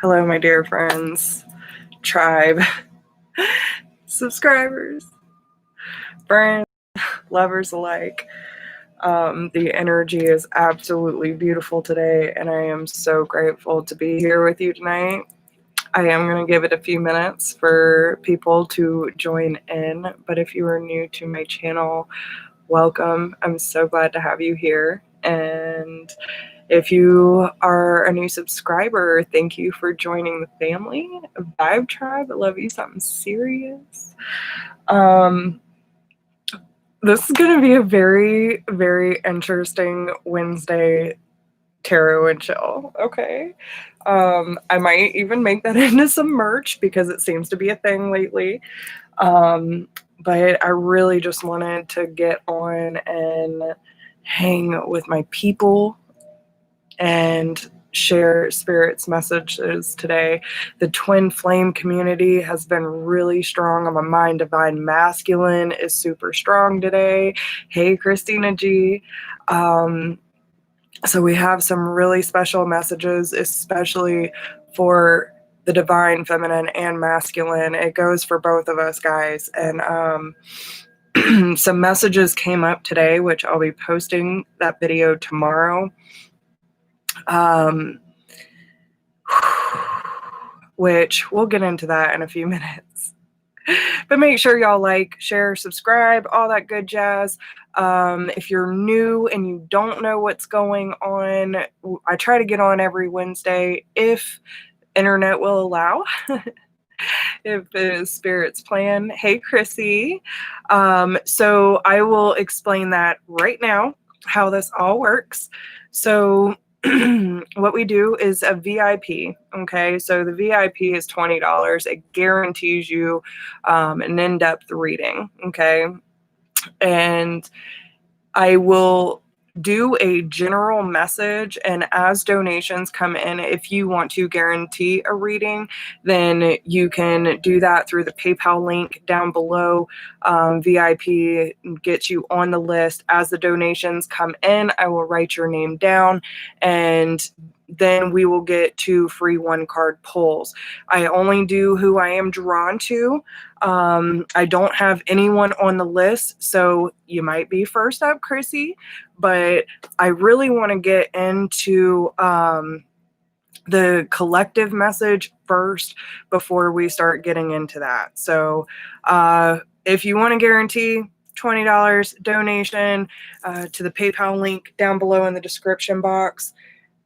Hello, my dear friends, tribe, subscribers, friends, lovers alike. The energy is absolutely beautiful today, and I am so grateful to be here with you tonight. I am going to give it a few minutes for people to join in, but if you are new to my channel, welcome. I'm so glad to have you here. And if you are a new subscriber, thank you for joining the family of Vibe Tribe. I love you something serious. This is going to be a very, very interesting Wednesday tarot and chill. Okay. I might even make that into some merch because it seems to be a thing lately. But I really just wanted to get on and hang with my people and share Spirit's messages today. The twin flame community has been really strong. On my mind, divine masculine is super strong today. Hey, Christina G. So we have some really special messages, especially for the divine feminine and masculine. It goes for both of us, guys. And some messages came up today, which I'll be posting that video tomorrow. Which we'll get into that in a few minutes. But make sure y'all like, share, subscribe, all that good jazz. If you're new and you don't know what's going on, I try to get on every Wednesday if internet will allow. If it is Spirit's plan. Hey, Chrissy. So I will explain that right now, how this all works. So what we do is a VIP, okay? So the VIP is $20. It guarantees you an in-depth reading, okay? And I will do a general message, and as donations come in, if you want to guarantee a reading, then you can do that through the PayPal link down below. VIP gets you on the list. As the donations come in, I will write your name down, and then we will get 2 free 1-card pulls. I only do who I am drawn to. I don't have anyone on the list, so you might be first up, Chrissy, but I really want to get into the collective message first before we start getting into that. So if you want to guarantee $20 donation to the PayPal link down below in the description box,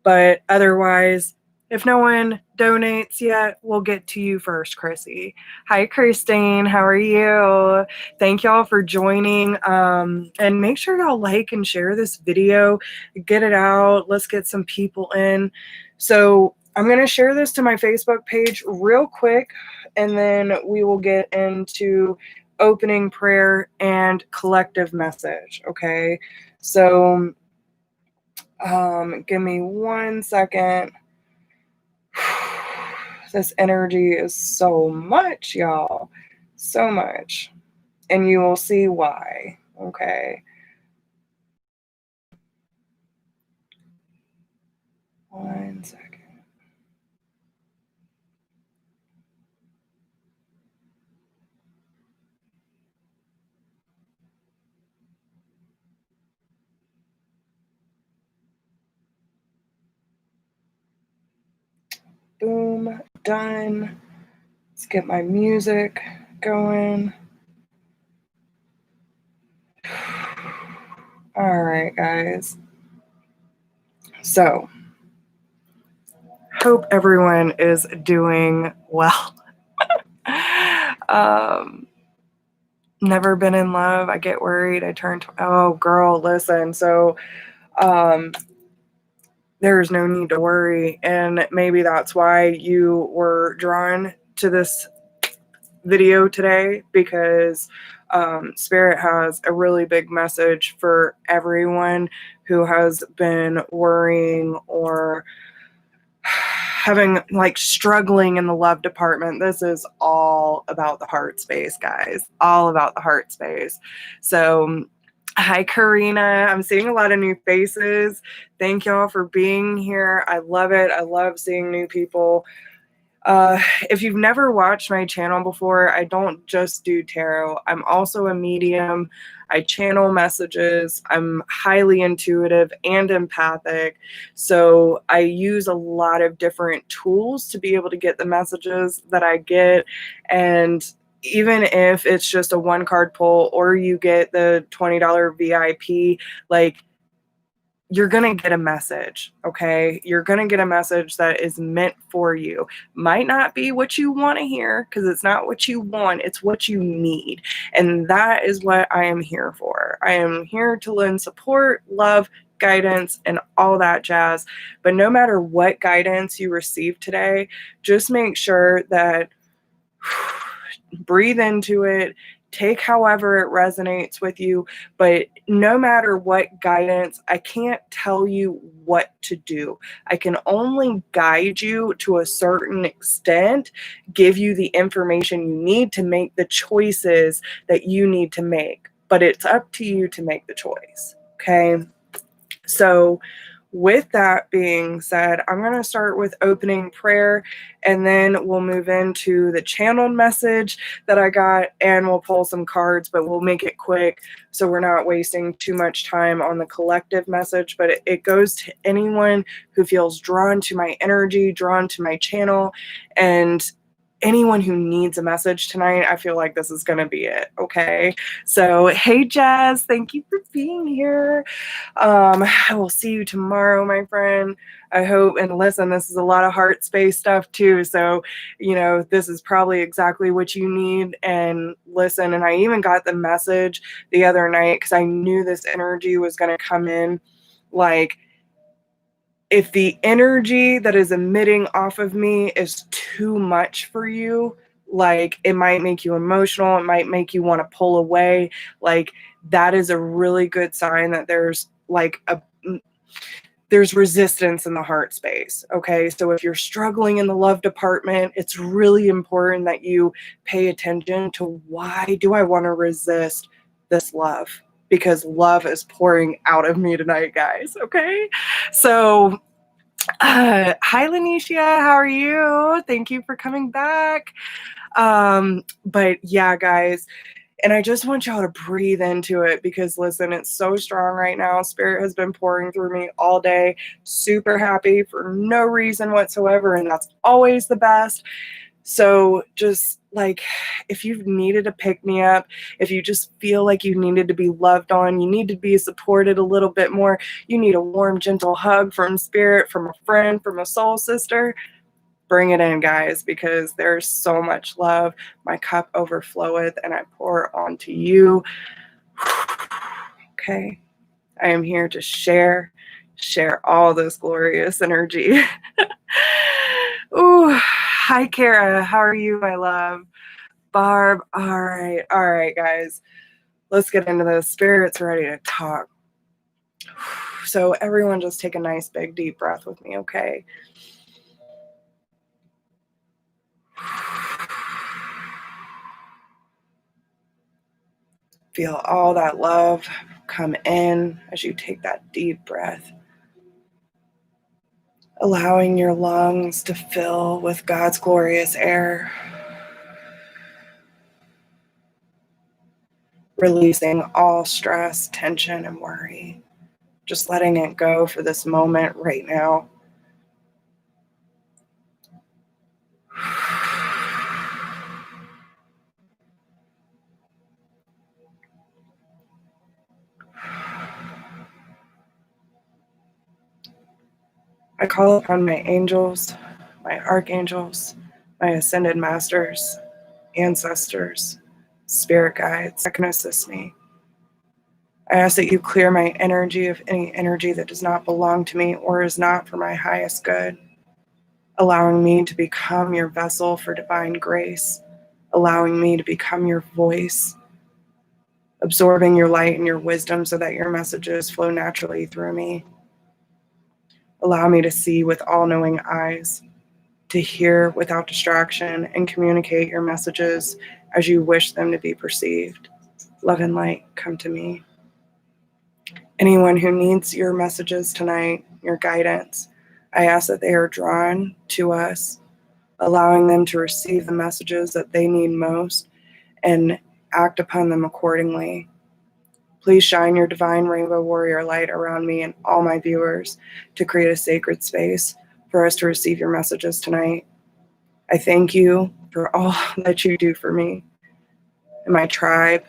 but otherwise, if no one donates yet, we'll get to you first, Chrissy. Hi, Christine. How are you? Thank y'all for joining. And make sure y'all like and share this video. Get it out. Let's get some people in. So I'm going to share this to my Facebook page real quick, and then we will get into opening prayer and collective message, okay? So give me 1 second. This energy is so much, y'all. So much. And you will see why. Okay. 1 second. Boom. Done. Let's get my music going. All right, guys. So, hope everyone is doing well. Never been in love. I get worried. I turn. Oh, girl, listen. So, there's no need to worry, and maybe that's why you were drawn to this video today, because Spirit has a really big message for everyone who has been worrying or having, like, struggling in the love department. This is all about the heart space, guys. All about the heart space. So hi, Karina. I'm seeing a lot of new faces. Thank y'all for being here. I love it. I love seeing new people. If you've never watched my channel before, I don't just do tarot. I'm also a medium. I channel messages. I'm highly intuitive and empathic. So I use a lot of different tools to be able to get the messages that I get. And even if it's just a one card pull or you get the $20 VIP, like, you're going to get a message, okay? You're going to get a message that is meant for you. Might not be what you want to hear, because it's not what you want, it's what you need. And that is what I am here for. I am here to lend support, love, guidance, and all that jazz. But no matter what guidance you receive today, just make sure that breathe into it, take however it resonates with you. But no matter what guidance, I can't tell you what to do. I can only guide you to a certain extent, give you the information you need to make the choices that you need to make. But it's up to you to make the choice, okay? So with that being said, I'm going to start with opening prayer, and then we'll move into the channeled message that I got, and we'll pull some cards, but we'll make it quick so we're not wasting too much time on the collective message. But it goes to anyone who feels drawn to my energy, drawn to my channel, and anyone who needs a message tonight. I feel like this is going to be it, okay? So, hey, Jazz, thank you for being here. I will see you tomorrow, my friend. I hope, and listen, this is a lot of heart space stuff too. So, this is probably exactly what you need. And listen, and I even got the message the other night because I knew this energy was going to come in. Like, if the energy that is emitting off of me is too much for you, like, it might make you emotional, it might make you want to pull away, like, that is a really good sign that there's there's resistance in the heart space, okay? So if you're struggling in the love department, it's really important that you pay attention to, why do I want to resist this love? Because love is pouring out of me tonight, guys, okay? So hi, Lanicia, how are you? Thank you for coming back. But yeah, guys, and I just want y'all to breathe into it, because listen, it's so strong right now. Spirit has been pouring through me all day. Super happy for no reason whatsoever, and that's always the best. So just, like, if you've needed a pick-me-up, if you just feel like you needed to be loved on, you need to be supported a little bit more, you need a warm, gentle hug from Spirit, from a friend, from a soul sister, bring it in, guys, because there's so much love. My cup overfloweth, and I pour onto you. Okay? I am here to share all this glorious energy. Ooh, hi, Kara. How are you, my love? Barb. All right, guys. Let's get into this. Spirit's ready to talk. So everyone just take a nice big deep breath with me, okay? Feel all that love come in as you take that deep breath, allowing your lungs to fill with God's glorious air, releasing all stress, tension, and worry, just letting it go for this moment right now. I call upon my angels, my archangels, my ascended masters, ancestors, spirit guides that can assist me. I ask that you clear my energy of any energy that does not belong to me or is not for my highest good, allowing me to become your vessel for divine grace, allowing me to become your voice, absorbing your light and your wisdom so that your messages flow naturally through me. Allow me to see with all-knowing eyes, to hear without distraction, and communicate your messages as you wish them to be perceived. Love and light, come to me. Anyone who needs your messages tonight, your guidance, I ask that they are drawn to us, allowing them to receive the messages that they need most and act upon them accordingly. Please shine your divine rainbow warrior light around me and all my viewers to create a sacred space for us to receive your messages tonight. I thank you for all that you do for me and my tribe,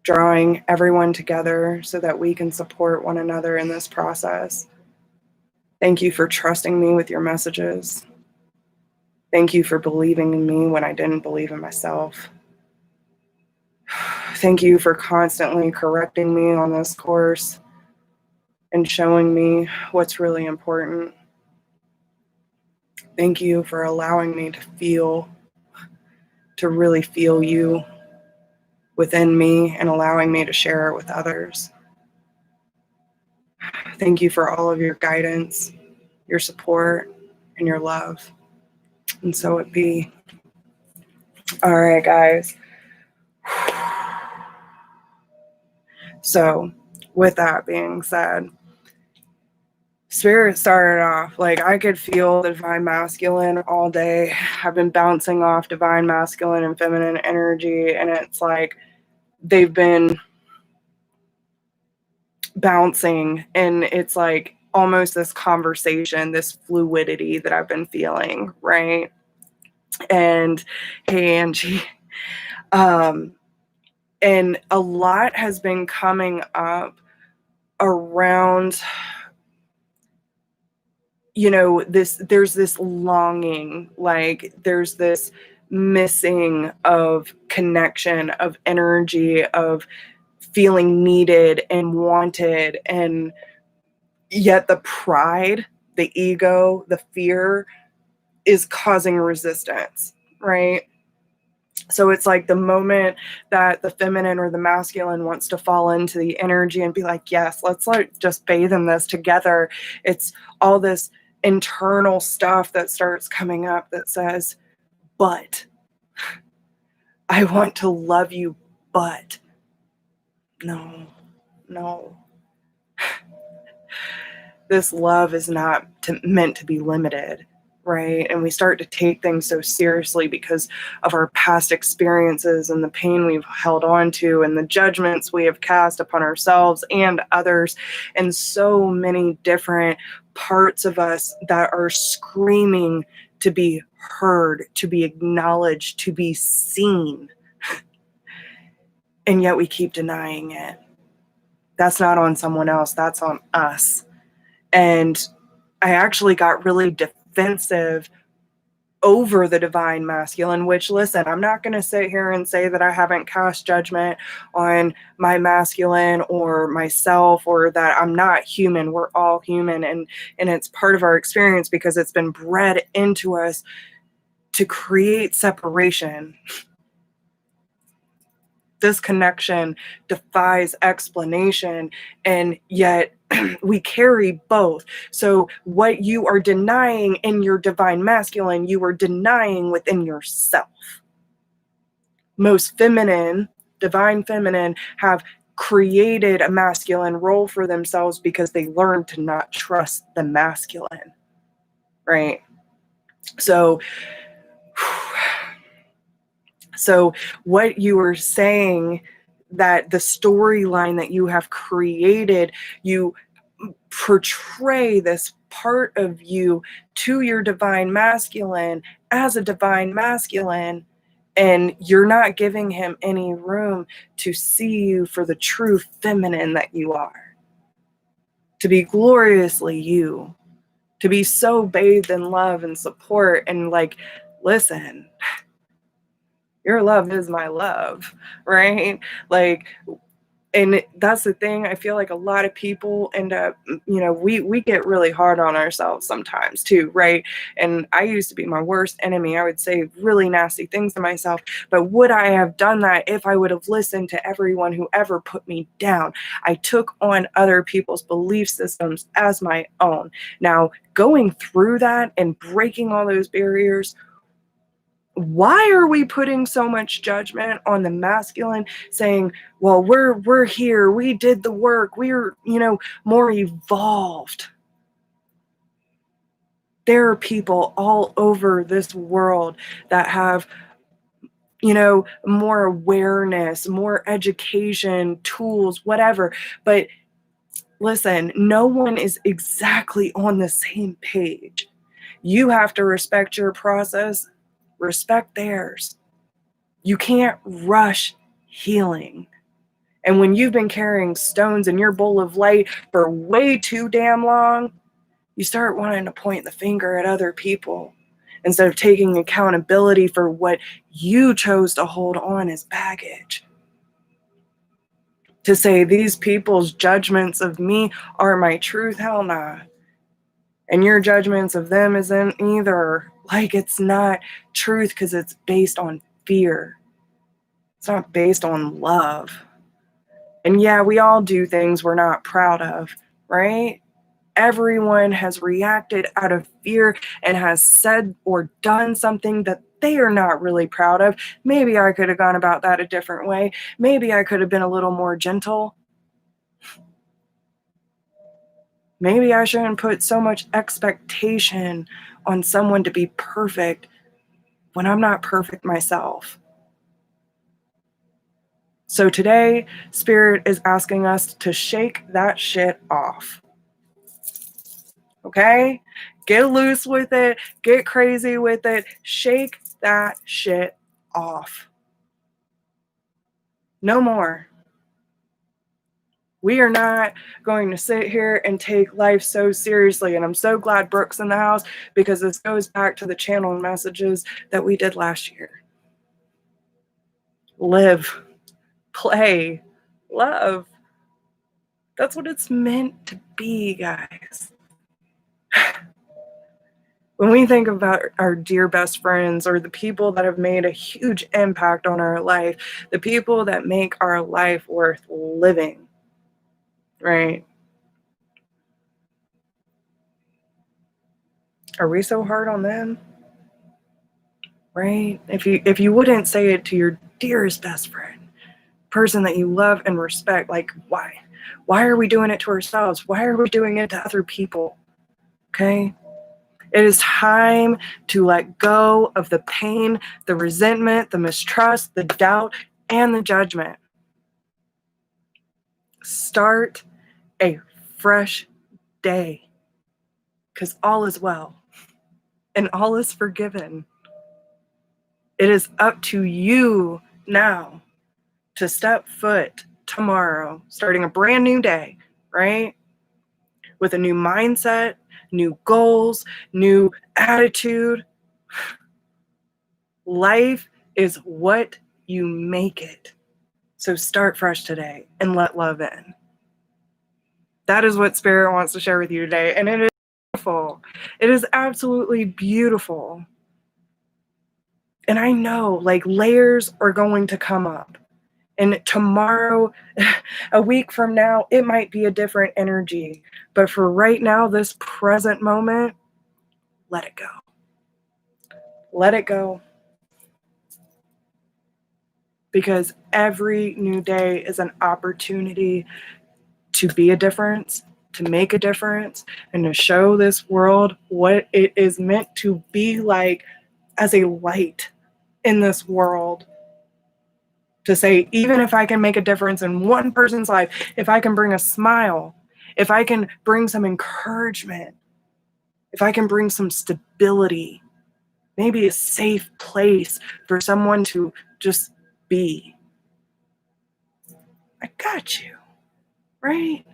drawing everyone together so that we can support one another in this process. Thank you for trusting me with your messages. Thank you for believing in me when I didn't believe in myself. Thank you for constantly correcting me on this course and showing me what's really important. Thank you for allowing me to really feel you within me and allowing me to share it with others. Thank you for all of your guidance, your support, and your love. And so it be. All right, guys. So with that being said, Spirit started off, like I could feel the divine masculine all day. I've been bouncing off divine masculine and feminine energy, and it's like they've been bouncing, and it's like almost this conversation, this fluidity that I've been feeling, right? And hey, Angie, and a lot has been coming up around, you know, there's this longing, like there's this missing of connection, of energy, of feeling needed and wanted, and yet the pride, the ego, the fear is causing resistance, right? So it's like the moment that the feminine or the masculine wants to fall into the energy and be like, yes, let's like just bathe in this together. It's all this internal stuff that starts coming up that says, but I want to love you, but no. This love is not meant to be limited, right? And we start to take things so seriously because of our past experiences and the pain we've held on to and the judgments we have cast upon ourselves and others, and so many different parts of us that are screaming to be heard, to be acknowledged, to be seen. And yet we keep denying it. That's not on someone else, that's on us. And I actually got really defensive over the divine masculine, which, listen, I'm not going to sit here and say that I haven't cast judgment on my masculine or myself, or that I'm not human. We're all human, and it's part of our experience because it's been bred into us to create separation. This connection defies explanation, and yet we carry both. So what you are denying in your divine masculine, you are denying within yourself. Most feminine, divine feminine, have created a masculine role for themselves because they learned to not trust the masculine, right? So what you are saying, that the storyline that you have created, you portray this part of you to your divine masculine as a divine masculine, and you're not giving him any room to see you for the true feminine that you are, to be gloriously you, to be so bathed in love and support, and like, listen, your love is my love, right? Like, and that's the thing. I feel like a lot of people end up, you know, we get really hard on ourselves sometimes too, right? And I used to be my worst enemy. I would say really nasty things to myself, but would I have done that if I would have listened to everyone who ever put me down? I took on other people's belief systems as my own. Now, going through that and breaking all those barriers, why are we putting so much judgment on the masculine, saying, well, we're here, we did the work, we're, you know, more evolved? There are people all over this world that have, you know, more awareness, more education, tools, whatever. But listen, no one is exactly on the same page. You have to respect your process, respect theirs. You can't rush healing. And when you've been carrying stones in your bowl of light for way too damn long, you start wanting to point the finger at other people instead of taking accountability for what you chose to hold on as baggage. To say these people's judgments of me are my truth, hell nah. And your judgments of them isn't either. Like, it's not truth because it's based on fear. It's not based on love. And yeah, we all do things we're not proud of, right? Everyone has reacted out of fear and has said or done something that they are not really proud of. Maybe I could have gone about that a different way. Maybe I could have been a little more gentle. Maybe I shouldn't put so much expectation on someone to be perfect when I'm not perfect myself. So today, Spirit is asking us to shake that shit off. Okay? Get loose with it. Get crazy with it. Shake that shit off. No more. We are not going to sit here and take life so seriously. And I'm so glad Brooke's in the house because this goes back to the channel messages that we did last year. Live, play, love. That's what it's meant to be, guys. When we think about our dear best friends or the people that have made a huge impact on our life, the people that make our life worth living, right? Are we so hard on them? Right? If you wouldn't say it to your dearest best friend, person that you love and respect, like why? Why are we doing it to ourselves? Why are we doing it to other people? Okay? It is time to let go of the pain, the resentment, the mistrust, the doubt, and the judgment. Start a fresh day because all is well and all is forgiven. It is up to you now to step foot tomorrow, starting a brand new day, right? With a new mindset, new goals, new attitude. Life is what you make it. So start fresh today and let love in. That is what Spirit wants to share with you today. And it is beautiful. It is absolutely beautiful. And I know like layers are going to come up. And tomorrow, a week from now, it might be a different energy. But for right now, this present moment, let it go. Let it go. Because every new day is an opportunity to be a difference, to make a difference, and to show this world what it is meant to be like as a light in this world. To say, even if I can make a difference in one person's life, if I can bring a smile, if I can bring some encouragement, if I can bring some stability, maybe a safe place for someone to just be. I got you, right?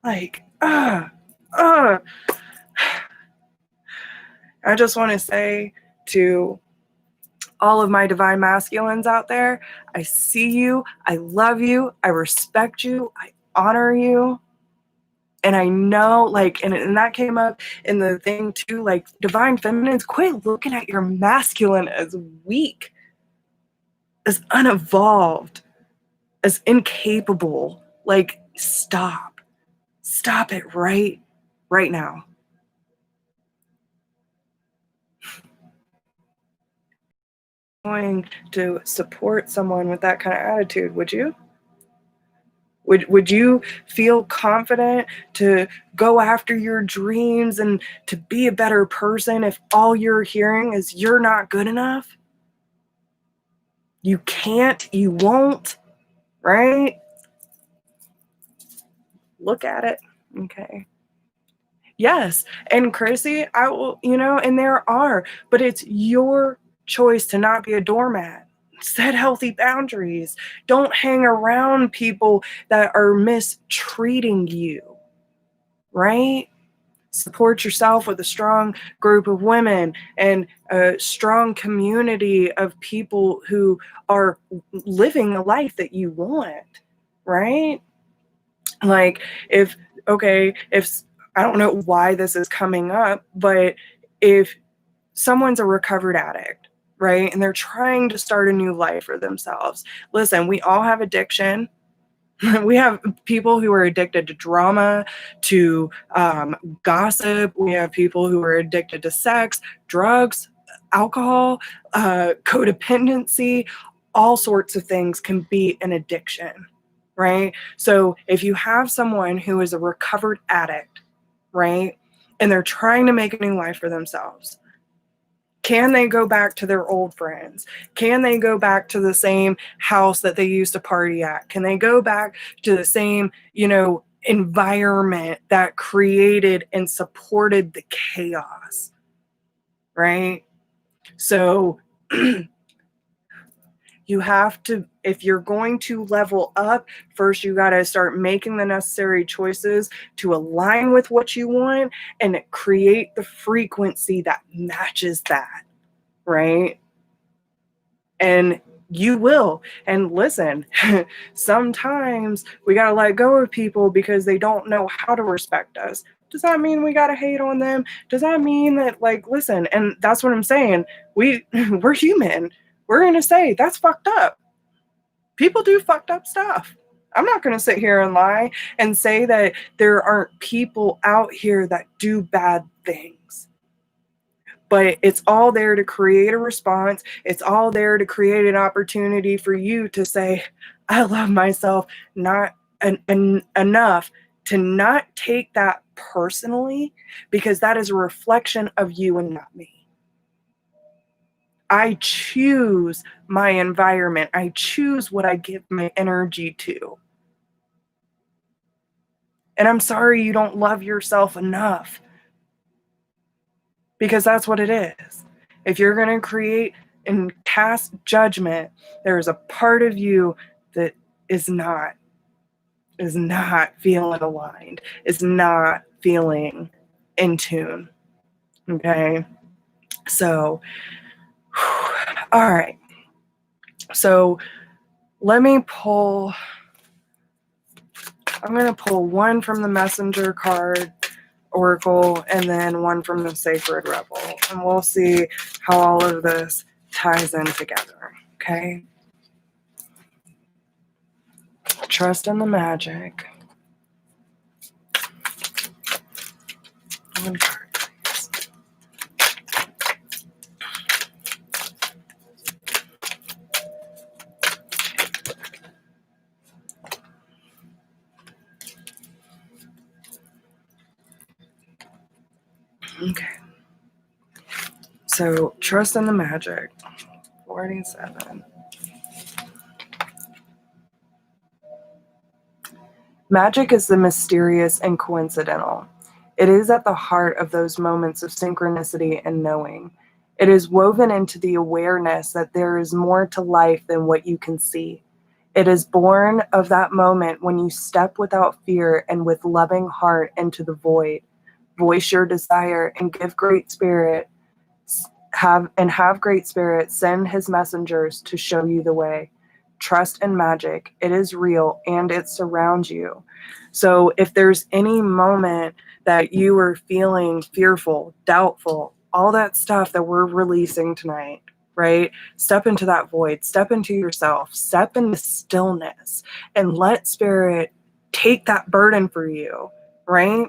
Like, I just want to say to all of my divine masculines out there, I see you, I love you, I respect you, I honor you. And I know, like, and that came up in the thing too, like, divine feminines, quit looking at your masculine as weak, as unevolved, as incapable. Like, stop. Stop it right now. Going to support someone with that kind of attitude, would you? Would you feel confident to go after your dreams and to be a better person if all you're hearing is you're not good enough? You can't, you won't, right? Look at it. Okay. Yes. And Chrissy, I will, and there are, but it's your choice to not be a doormat. Set healthy boundaries. Don't hang around people that are mistreating you, right? Support yourself with a strong group of women and a strong community of people who are living the life that you want, right? Like if I don't know why this is coming up, but if someone's a recovered addict, right, and they're trying to start a new life for themselves, listen, we all have addiction. We have people who are addicted to drama, to gossip. We have people who are addicted to sex, drugs, alcohol, codependency. All sorts of things can be an addiction, right? So if you have someone who is a recovered addict, right, and they're trying to make a new life for themselves, can they go back to their old friends? Can they go back to the same house that they used to party at? Can they go back to the same, environment that created and supported the chaos, right? So you have to, if you're going to level up, first you got to start making the necessary choices to align with what you want and create the frequency that matches that, right? And you will. And listen, sometimes we got to let go of people because they don't know how to respect us. Does that mean we got to hate on them? Does that mean that, listen, and that's what I'm saying. We're human. We're going to say that's fucked up. People do fucked up stuff. I'm not going to sit here and lie and say that there aren't people out here that do bad things. But it's all there to create a response. It's all there to create an opportunity for you to say, I love myself not enough to not take that personally, because that is a reflection of you and not me. I choose my environment. I choose what I give my energy to. And I'm sorry you don't love yourself enough, because that's what it is. If you're going to create and cast judgment, there is a part of you that is not feeling aligned, is not feeling in tune. Okay. So, all right. So let me pull, I'm going to pull one from the Messenger card Oracle and then one from the Sacred Rebel. And we'll see how all of this ties in together. Okay. Trust in the magic. One card, please. Okay. So, trust in the magic. 47. Magic is the mysterious and coincidental. It is at the heart of those moments of synchronicity and knowing. It is woven into the awareness that there is more to life than what you can see. It is born of that moment when you step without fear and with loving heart into the void. Voice your desire and give great spirit. Have great spirit send his messengers to show you the way. Trust in magic. It is real and it surrounds you. So if there's any moment that you are feeling fearful, doubtful, all that stuff that we're releasing tonight, right? Step into that void, step into yourself, step into stillness, and let spirit take that burden for you, right?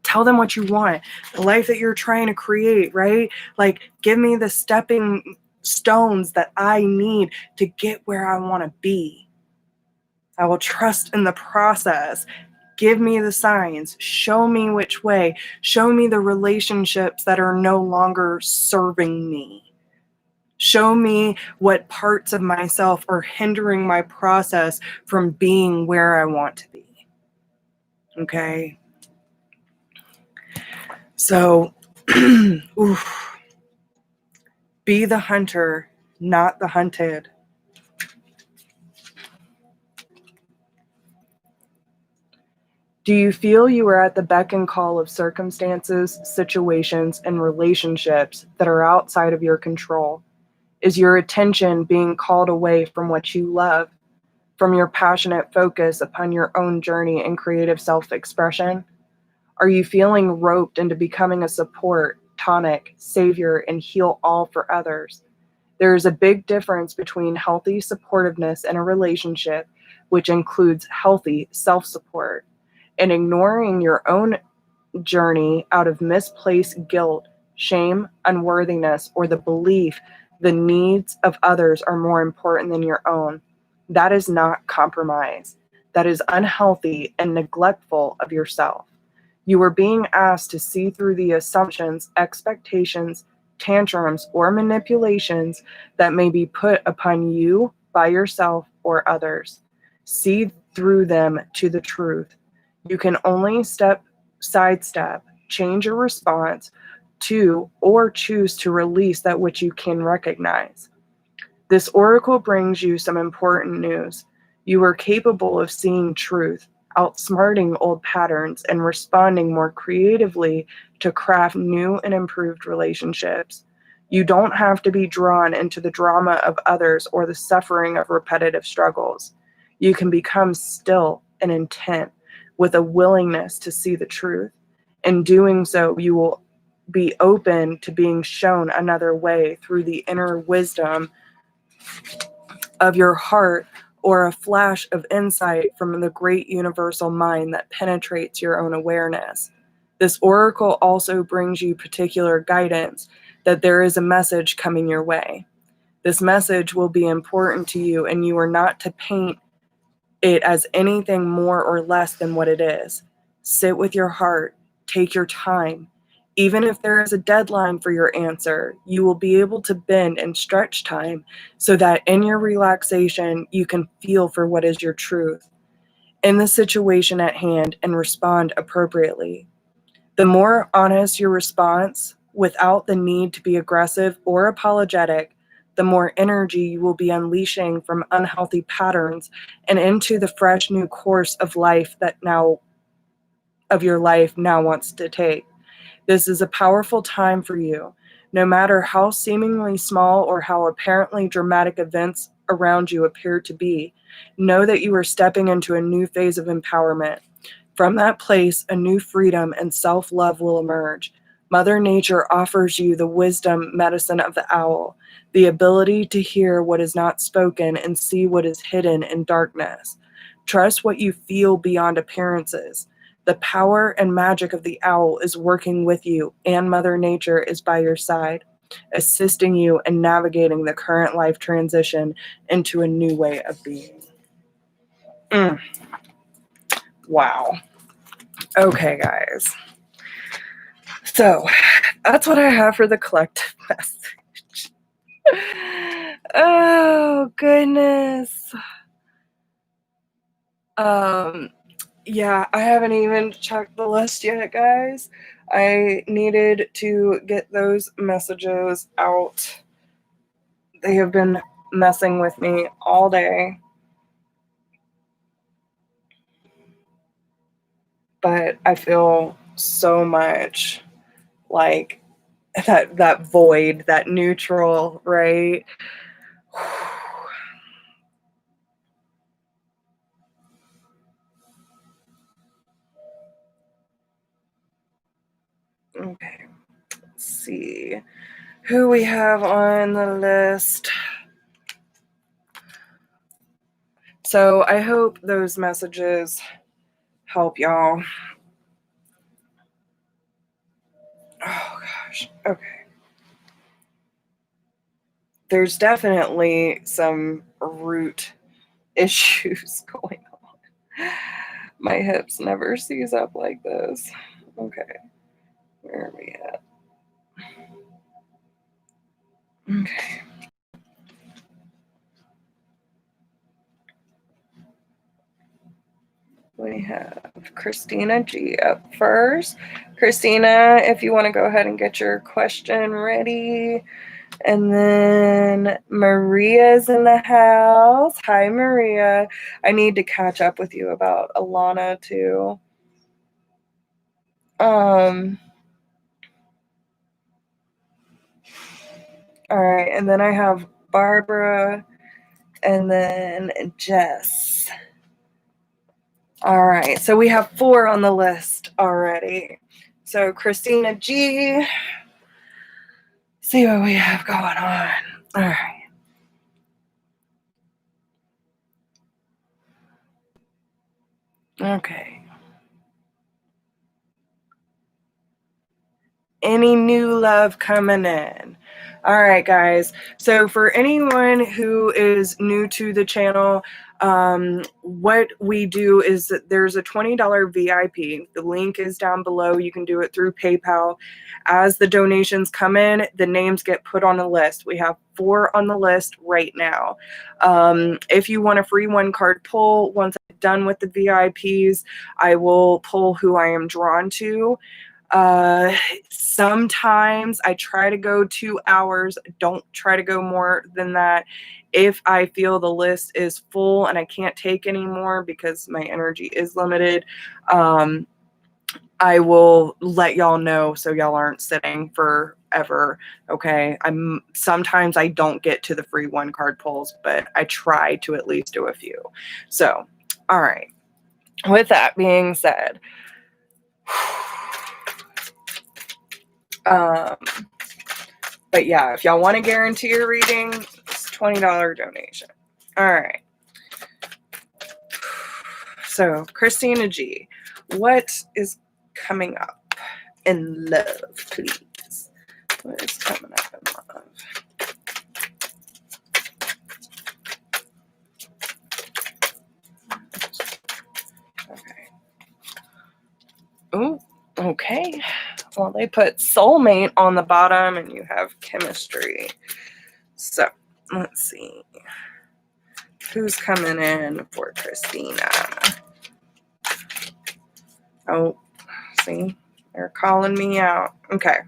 Tell them what you want, the life that you're trying to create, right? Like, give me the stepping stones that I need to get where I want to be. I will trust in the process. Give me the signs. Show me which way. Show me the relationships that are no longer serving me. Show me what parts of myself are hindering my process from being where I want to be. Okay? So, be the hunter, not the hunted. Do you feel you are at the beck and call of circumstances, situations, and relationships that are outside of your control? Is your attention being called away from what you love, from your passionate focus upon your own journey and creative self-expression? Are you feeling roped into becoming a support, tonic, savior, and heal all for others? There is a big difference between healthy supportiveness in a relationship, which includes healthy self-support, and ignoring your own journey out of misplaced guilt, shame, unworthiness, or the belief the needs of others are more important than your own. That is not compromise. That is unhealthy and neglectful of yourself. You are being asked to see through the assumptions, expectations, tantrums, or manipulations that may be put upon you by yourself or others. See through them to the truth. You can only sidestep, change your response to, or choose to release that which you can recognize. This oracle brings you some important news. You are capable of seeing truth, outsmarting old patterns, and responding more creatively to craft new and improved relationships. You don't have to be drawn into the drama of others or the suffering of repetitive struggles. You can become still and intent with a willingness to see the truth. In doing so, you will be open to being shown another way through the inner wisdom of your heart or a flash of insight from the great universal mind that penetrates your own awareness. This oracle also brings you particular guidance that there is a message coming your way. This message will be important to you, and you are not to paint it as anything more or less than what it is. Sit with your heart, take your time. Even if there is a deadline for your answer, you will be able to bend and stretch time so that in your relaxation, you can feel for what is your truth in the situation at hand and respond appropriately. The more honest your response, without the need to be aggressive or apologetic, the more energy you will be unleashing from unhealthy patterns and into the fresh new course of your life now wants to take. This is a powerful time for you. No matter how seemingly small or how apparently dramatic events around you appear to be, know that you are stepping into a new phase of empowerment. From that place, a new freedom and self-love will emerge. Mother Nature offers you the wisdom medicine of the owl, the ability to hear what is not spoken and see what is hidden in darkness. Trust what you feel beyond appearances. The power and magic of the owl is working with you, and Mother Nature is by your side, assisting you in navigating the current life transition into a new way of being. Wow. Okay, guys. So that's what I have for the collective message. Oh, goodness. Yeah, I haven't even checked the list yet, guys. I needed to get those messages out. They have been messing with me all day. But I feel so much like that void, that neutral, right? Okay, let's see who we have on the list. So I hope those messages help y'all. Oh gosh, okay. There's definitely some root issues going on. My hips never seize up like this. Okay. Where are we at? Okay. We have Christina G up first. Christina, if you want to go ahead and get your question ready. And then Maria's in the house. Hi, Maria. I need to catch up with you about Alana too. All right, and then I have Barbara and then Jess. All right, so we have 4 on the list already. So Christina G, see what we have going on. All right. Okay. Any new love coming in? All right, guys. So for anyone who is new to the channel, what we do is that there's a $20 VIP. The link is down below. You can do it through PayPal. As the donations come in, the names get put on a list. We have 4 on the list right now. If you want a free 1-card pull, once I'm done with the VIPs, I will pull who I am drawn to. Sometimes I try to go 2 hours. Don't try to go more than that. If I feel the list is full and I can't take any more because my energy is limited, I will let y'all know so y'all aren't sitting forever. Okay. Sometimes I don't get to the free 1-card pulls, but I try to at least do a few. So, all right. With that being said, but yeah, if y'all want to guarantee your reading, it's $20 donation. All right. So Christina G, what is coming up in love, please? What is coming up in love? Okay. Oh, okay. Well, they put soulmate on the bottom and you have chemistry. So let's see. Who's coming in for Christina? Oh, see, they're calling me out. Okay.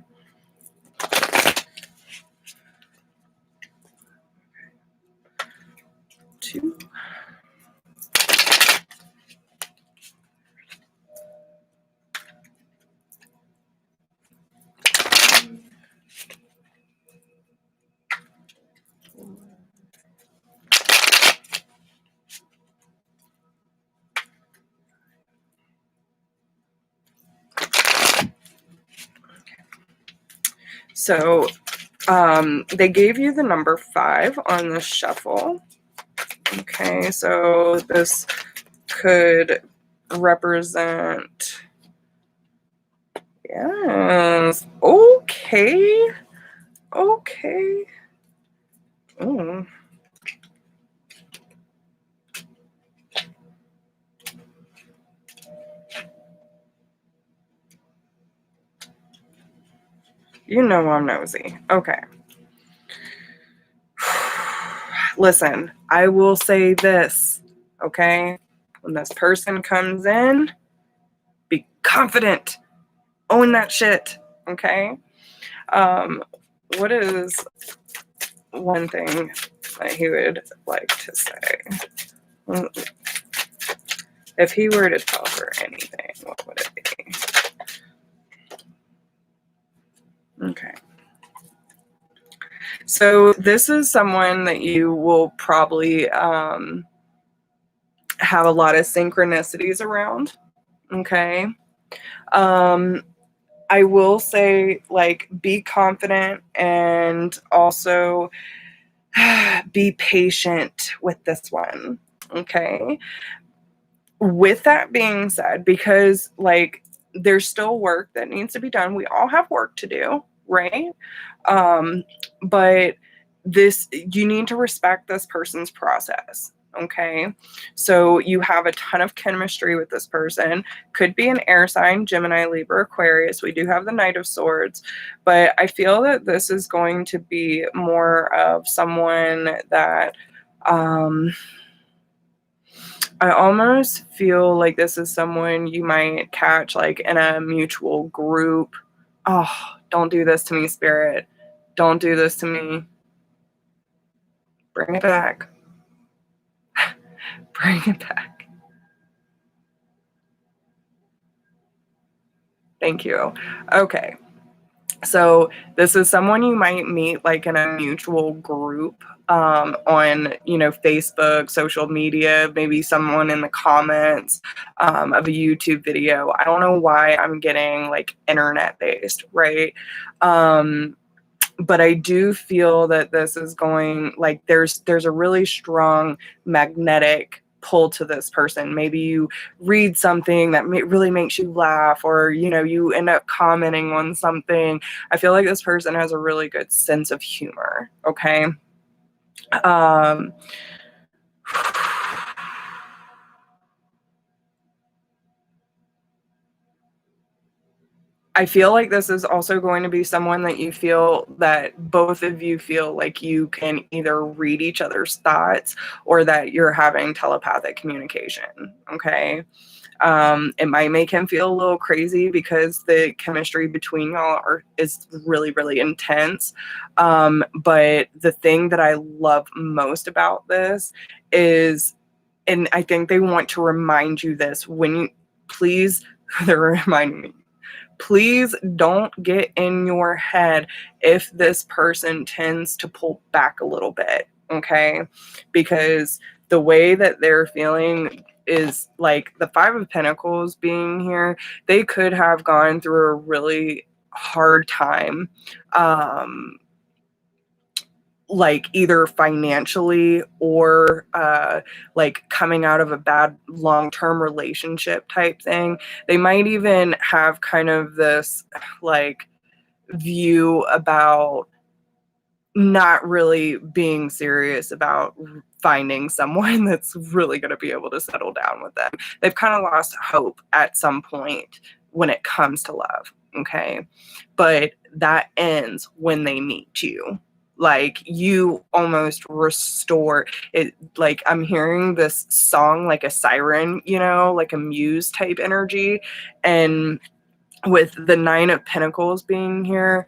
Two. So they gave you the number 5 on the shuffle. Okay, so this could represent, yes, okay, okay. Ooh. You know I'm nosy. Okay. Listen, I will say this, okay? When this person comes in, be confident. Own that shit, okay? What is one thing that he would like to say? If he were to tell her anything, what would it be? Okay. So this is someone that you will probably have a lot of synchronicities around. Okay. I will say, like, be confident and also be patient with this one. Okay. With that being said, because, like, there's still work that needs to be done. We all have work to do, right? But you need to respect this person's process. Okay, so you have a ton of chemistry with this person. Could be an air sign, Gemini, Libra, Aquarius. We do have the Knight of Swords, but I feel that this is going to be more of someone that I almost feel like this is someone you might catch like in a mutual group. Oh, don't do this to me, Spirit. Don't do this to me. Bring it back. Bring it back. Thank you. Okay. So this is someone you might meet like in a mutual group on, Facebook, social media, maybe someone in the comments of a YouTube video. I don't know why I'm getting like internet based, right? But I do feel that this is going like there's a really strong magnetic pull to this person. Maybe you read something that really makes you laugh, or you end up commenting on something. I feel like this person has a really good sense of humor. Okay. um I feel like this is also going to be someone that you feel that both of you feel like you can either read each other's thoughts or that you're having telepathic communication. Okay. It might make him feel a little crazy because the chemistry between y'all is really, really intense. But the thing that I love most about this is, and I think they want to remind you this when you, please, they're reminding me, please don't get in your head if this person tends to pull back a little bit, okay? Because the way that they're feeling is like the Five of Pentacles being here, they could have gone through a really hard time. Like either financially or like coming out of a bad long-term relationship type thing. They might even have kind of this like view about not really being serious about finding someone that's really going to be able to settle down with them. They've kind of lost hope at some point when it comes to love. Okay. But that ends when they meet you. Like you almost restore it. Like I'm hearing this song like a siren, like a muse type energy. And with the Nine of Pentacles being here,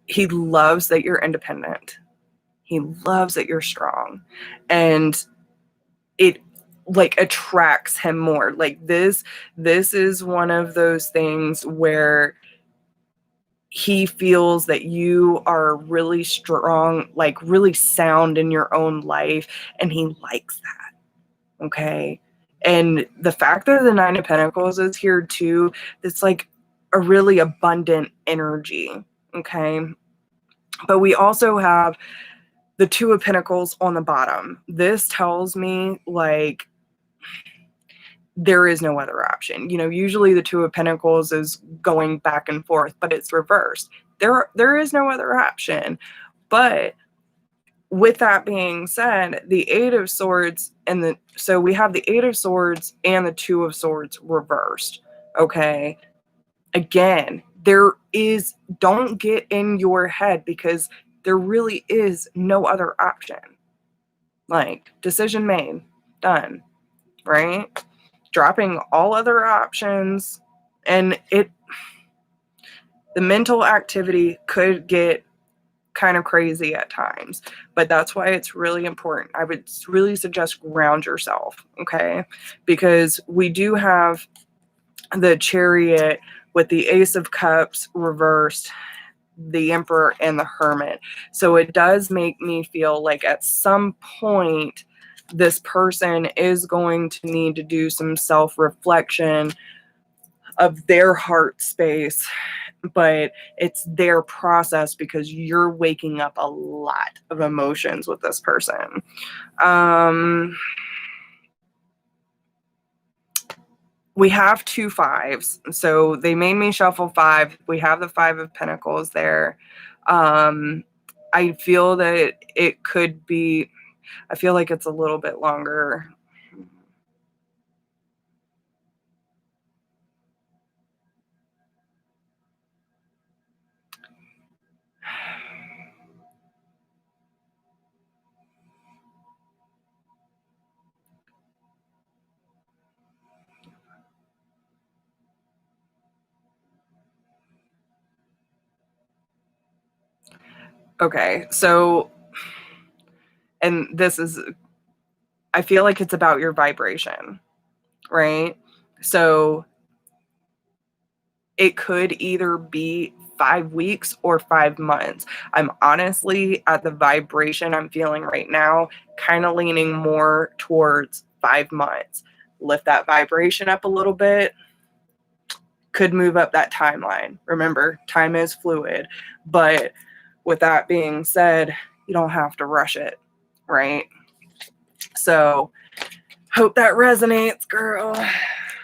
he loves that you're independent. He loves that you're strong. And it like attracts him more. Like this is one of those things where he feels that you are really strong, like really sound in your own life, and he likes that. Okay. And the fact that the Nine of Pentacles is here too, it's like a really abundant energy. Okay. But we also have the Two of Pentacles on the bottom. This tells me like there is no other option. Usually the Two of Pentacles is going back and forth, but it's reversed. There is no other option. But with that being said, the Eight of Swords so we have the Eight of Swords and the Two of Swords reversed. Okay. Again, don't get in your head because there really is no other option. Like, decision made, done, right? Dropping all other options, and the mental activity could get kind of crazy at times, but that's why it's really important. I would really suggest ground yourself, okay? Because we do have the Chariot with the Ace of Cups reversed, the Emperor, and the Hermit. So it does make me feel like at some point this person is going to need to do some self-reflection of their heart space, but it's their process because you're waking up a lot of emotions with this person. We have two fives, so they made me shuffle five. We have the Five of Pentacles there. I feel that it could be, I feel like it's a little bit longer. Okay, so, and this is, I feel like it's about your vibration, right? So it could either be 5 weeks or 5 months. I'm honestly, at the vibration I'm feeling right now, kind of leaning more towards 5 months. Lift that vibration up a little bit, could move up that timeline. Remember, time is fluid. But with that being said, you don't have to rush it, right? So, hope that resonates, girl.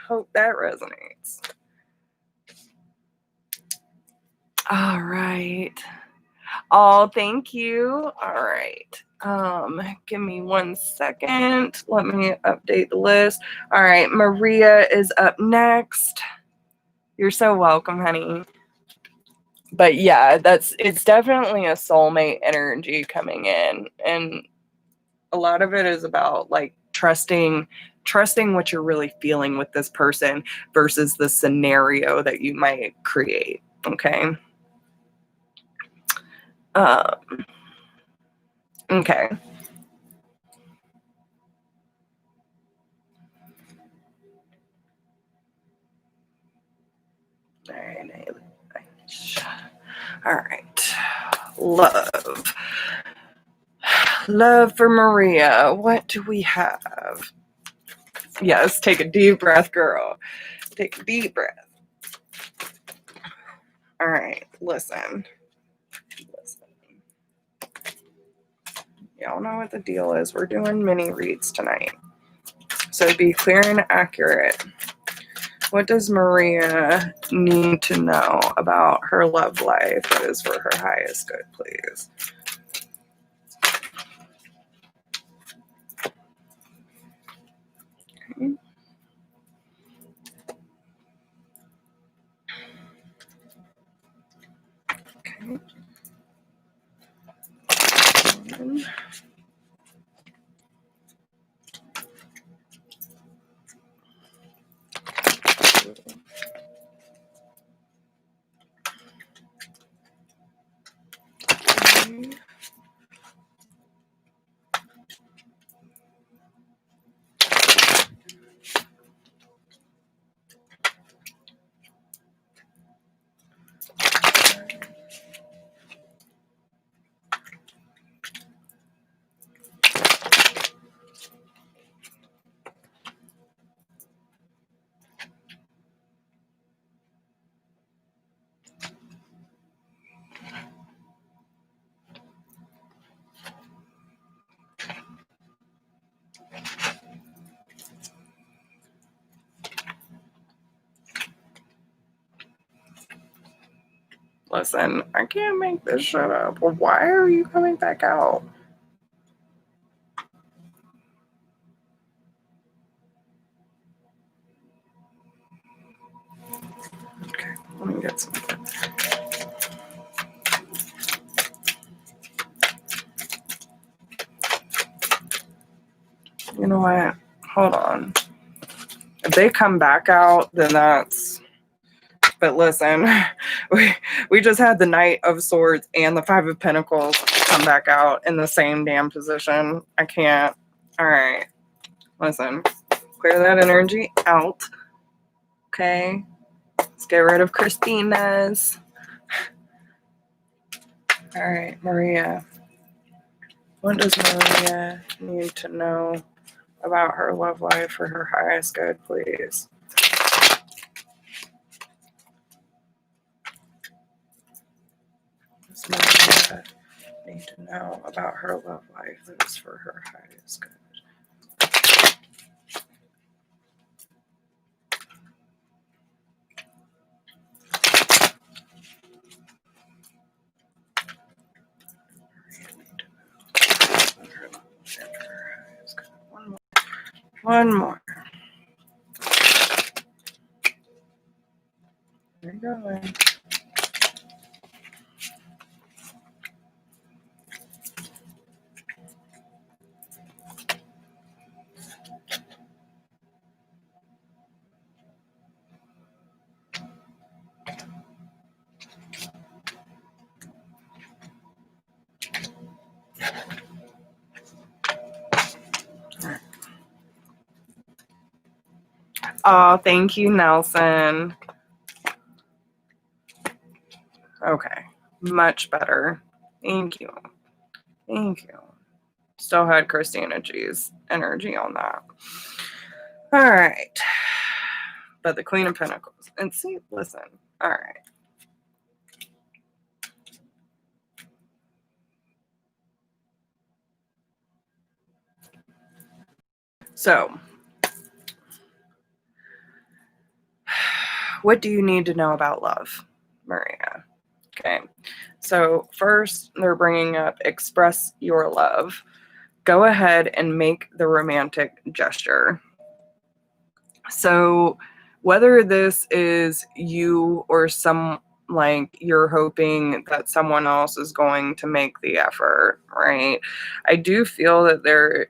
Hope that resonates. All right. Oh, thank you. All right. Give me 1 second. Let me update the list. All right, Maria is up next. You're so welcome, honey. But yeah, it's definitely a soulmate energy coming in, and a lot of it is about like trusting what you're really feeling with this person versus the scenario that you might create. Okay. Okay. All right. All right. Love. Love for Maria. What do we have? Yes, take a deep breath, girl. Take a deep breath. All right, listen. Y'all know what the deal is. We're doing mini reads tonight. So be clear and accurate. What does Maria need to know about her love life that is for her highest good, please? Okay. Okay. Listen, I can't make this shit up. Why are you coming back out? Okay, let me get some. You know what? Hold on. If they come back out, then that's. But listen, we just had the Knight of Swords and the Five of Pentacles come back out in the same damn position. I can't. All right. Listen, clear that energy out. Okay. Let's get rid of Christina's. All right, Maria. What does Maria need to know about her love life for her highest good, please? What does Maria need to know about her love life that is for her highest good? One more. There you go. Oh, thank you, Nelson. Okay, much better. Thank you. Thank you. Still had Christina G's energy on that. All right. But the Queen of Pentacles. And see, listen. All right. So, what do you need to know about love, Maria? Okay. So, first, they're bringing up express your love. Go ahead and make the romantic gesture. So, whether this is you or like you're hoping that someone else is going to make the effort, right? I do feel that they're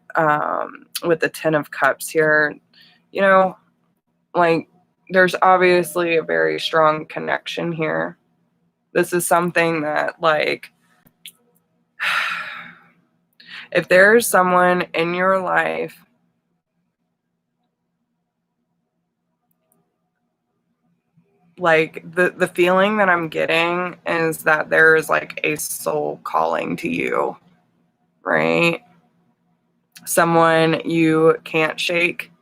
with the Ten of Cups here, like there's obviously a very strong connection here. This is something that, like, if there's someone in your life like the feeling that I'm getting is that there is like a soul calling to you, right? Someone you can't shake.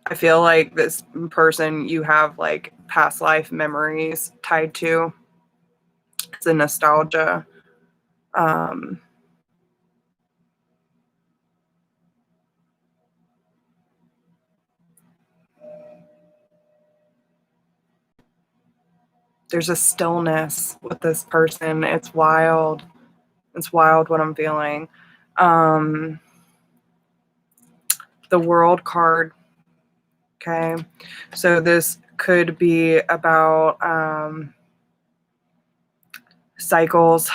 I feel like this person you have like past life memories tied to. It's a nostalgia. There's a stillness with this person. It's wild. It's wild what I'm feeling. The World card. Okay. So this could be about cycles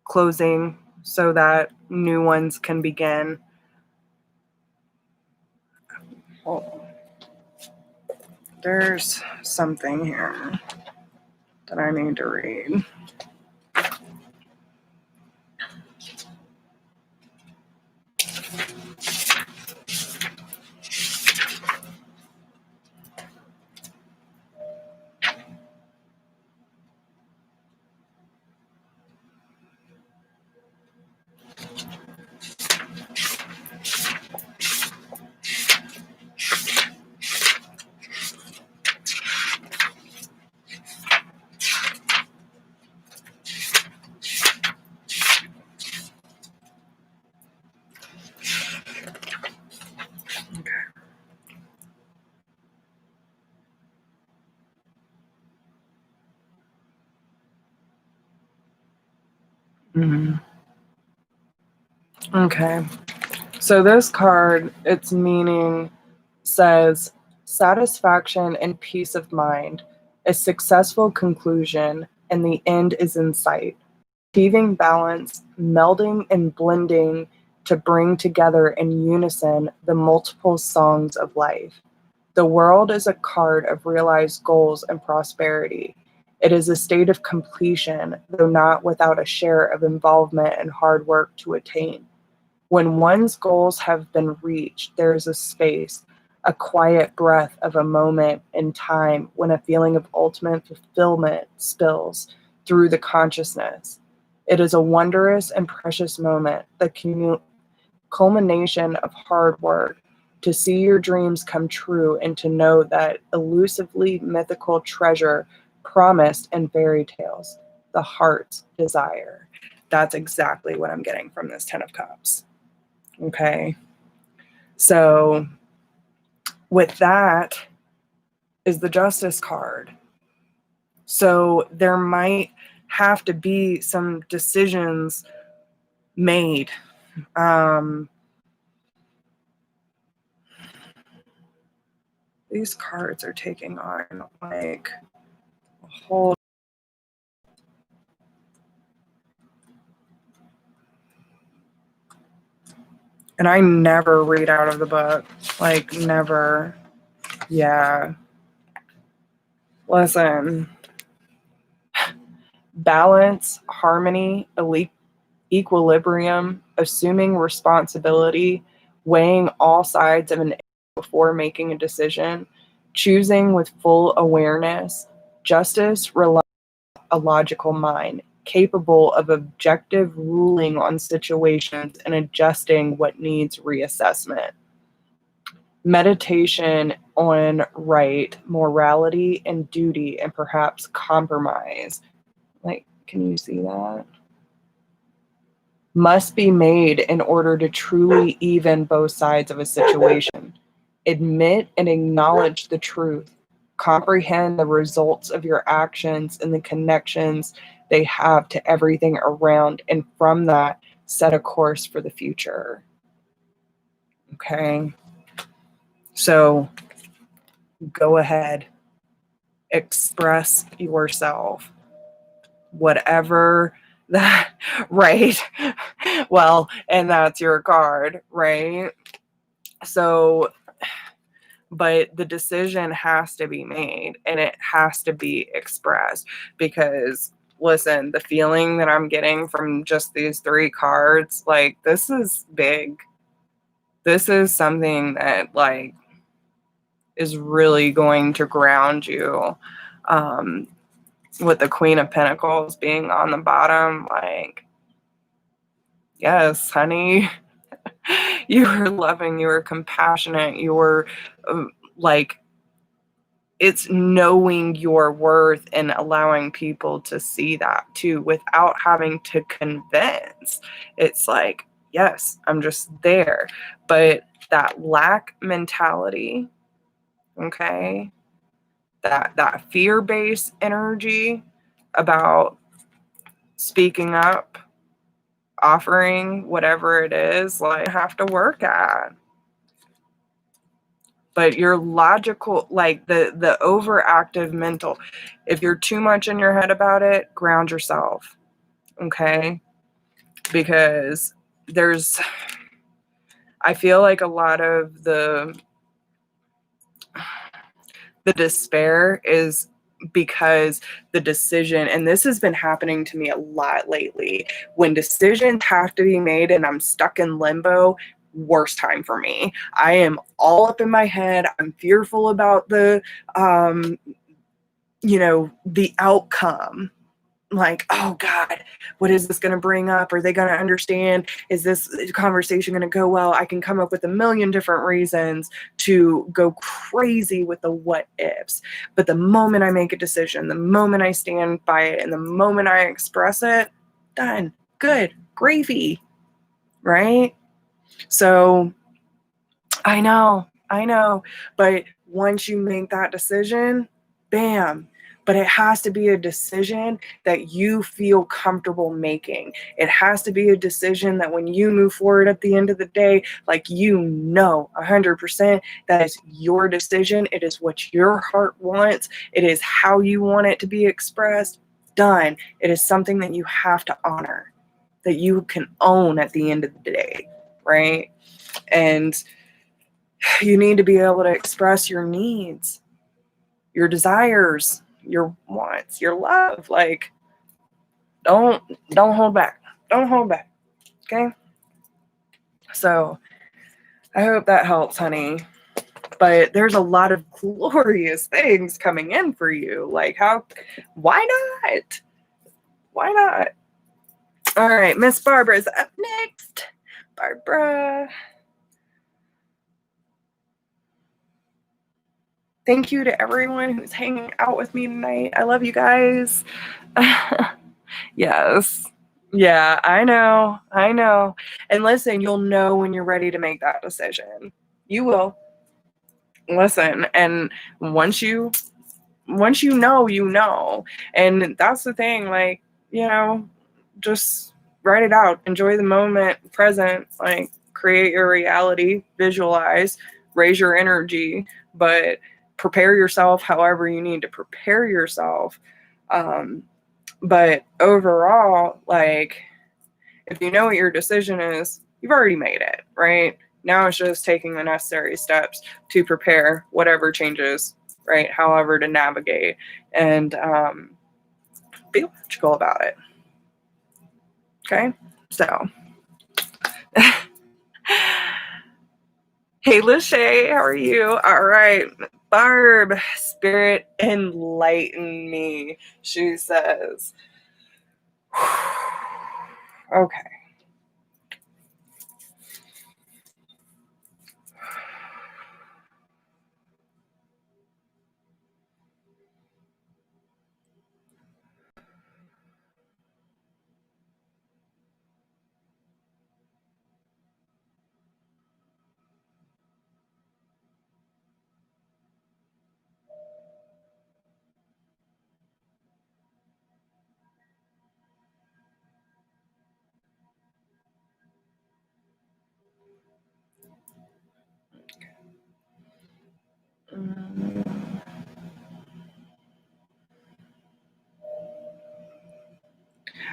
closing so that new ones can begin. Oh, there's something here that I need to read. Mm-hmm. Okay. So this card, its meaning says satisfaction and peace of mind, a successful conclusion, and the end is in sight. Achieving balance, melding and blending to bring together in unison the multiple songs of life. The world is a card of realized goals and prosperity. It is a state of completion, though not without a share of involvement and hard work to attain. When one's goals have been reached, there is a space, a quiet breath of a moment in time when a feeling of ultimate fulfillment spills through the consciousness. It is a wondrous and precious moment, the culmination of hard work, to see your dreams come true and to know that elusively mythical treasure promised in fairy tales, the heart's desire. That's exactly what I'm getting from this Ten of Cups. Okay. So with that is the Justice card. So there might have to be some decisions made. These cards are taking on like a whole. And I never read out of the book. Like, never. Yeah. Listen. Balance, harmony, equilibrium, assuming responsibility, weighing all sides of an issue before making a decision, choosing with full awareness, justice relies on a logical mind, capable of objective ruling on situations and adjusting what needs reassessment. Meditation on right, morality and duty, and perhaps compromise. Like, can you see that? Must be made in order to truly even both sides of a situation. Admit and acknowledge the truth. Comprehend the results of your actions and the connections they have to everything around, and from that, set a course for the future. Okay? So, go ahead. Express yourself. Whatever that, right? Well, and that's your card, right? So, but the decision has to be made and it has to be expressed, because listen, the feeling that I'm getting from just these 3 cards, like, this is big. This is something that, like, is really going to ground you. With the Queen of Pentacles being on the bottom, like, yes, honey, you were loving, you were compassionate, you were like, it's knowing your worth and allowing people to see that too without having to convince. It's like, yes, I'm just there. But that lack mentality, okay, that fear-based energy about speaking up, offering whatever it is, like, have to work at. But your logical, like, the overactive mental, if you're too much in your head about it, ground yourself, okay? Because I feel like a lot of the despair is because the decision, and this has been happening to me a lot lately, when decisions have to be made and I'm stuck in limbo, worst time for me. I am all up in my head. I'm fearful about the the outcome. Like, oh God, what is this going to bring up? Are they going to understand? Is this conversation going to go well? I can come up with a million different reasons to go crazy with the what ifs. But the moment I make a decision, the moment I stand by it, and the moment I express it, done, good, gravy, right? So I know, but once you make that decision, bam. But it has to be a decision that you feel comfortable making. It has to be a decision that when you move forward at the end of the day, like, 100% that is your decision. It is what your heart wants. It is how you want it to be expressed. Done. It is something that you have to honor, that you can own at the end of the day, right? And you need to be able to express your needs, your desires, your wants, your love. Like, don't hold back. Don't hold back. Okay? So I hope that helps, honey. But there's a lot of glorious things coming in for you. Like, why not? Why not? All right, Miss Barbara's up next. Barbara. Thank you to everyone who's hanging out with me tonight. I love you guys. Yes. Yeah, I know. And listen, you'll know when you're ready to make that decision. You will. Listen, and once you know, you know. And that's the thing, like, you know, just write it out. Enjoy the moment, present, like create your reality, visualize, raise your energy, but prepare yourself however you need to prepare yourself. But overall, like, if you know what your decision is, you've already made it, right? Now it's just taking the necessary steps to prepare whatever changes, right? However to navigate and be logical about it. Okay? So, hey, Lachey, how are you? All right. Barb, spirit enlighten me, she says. Okay.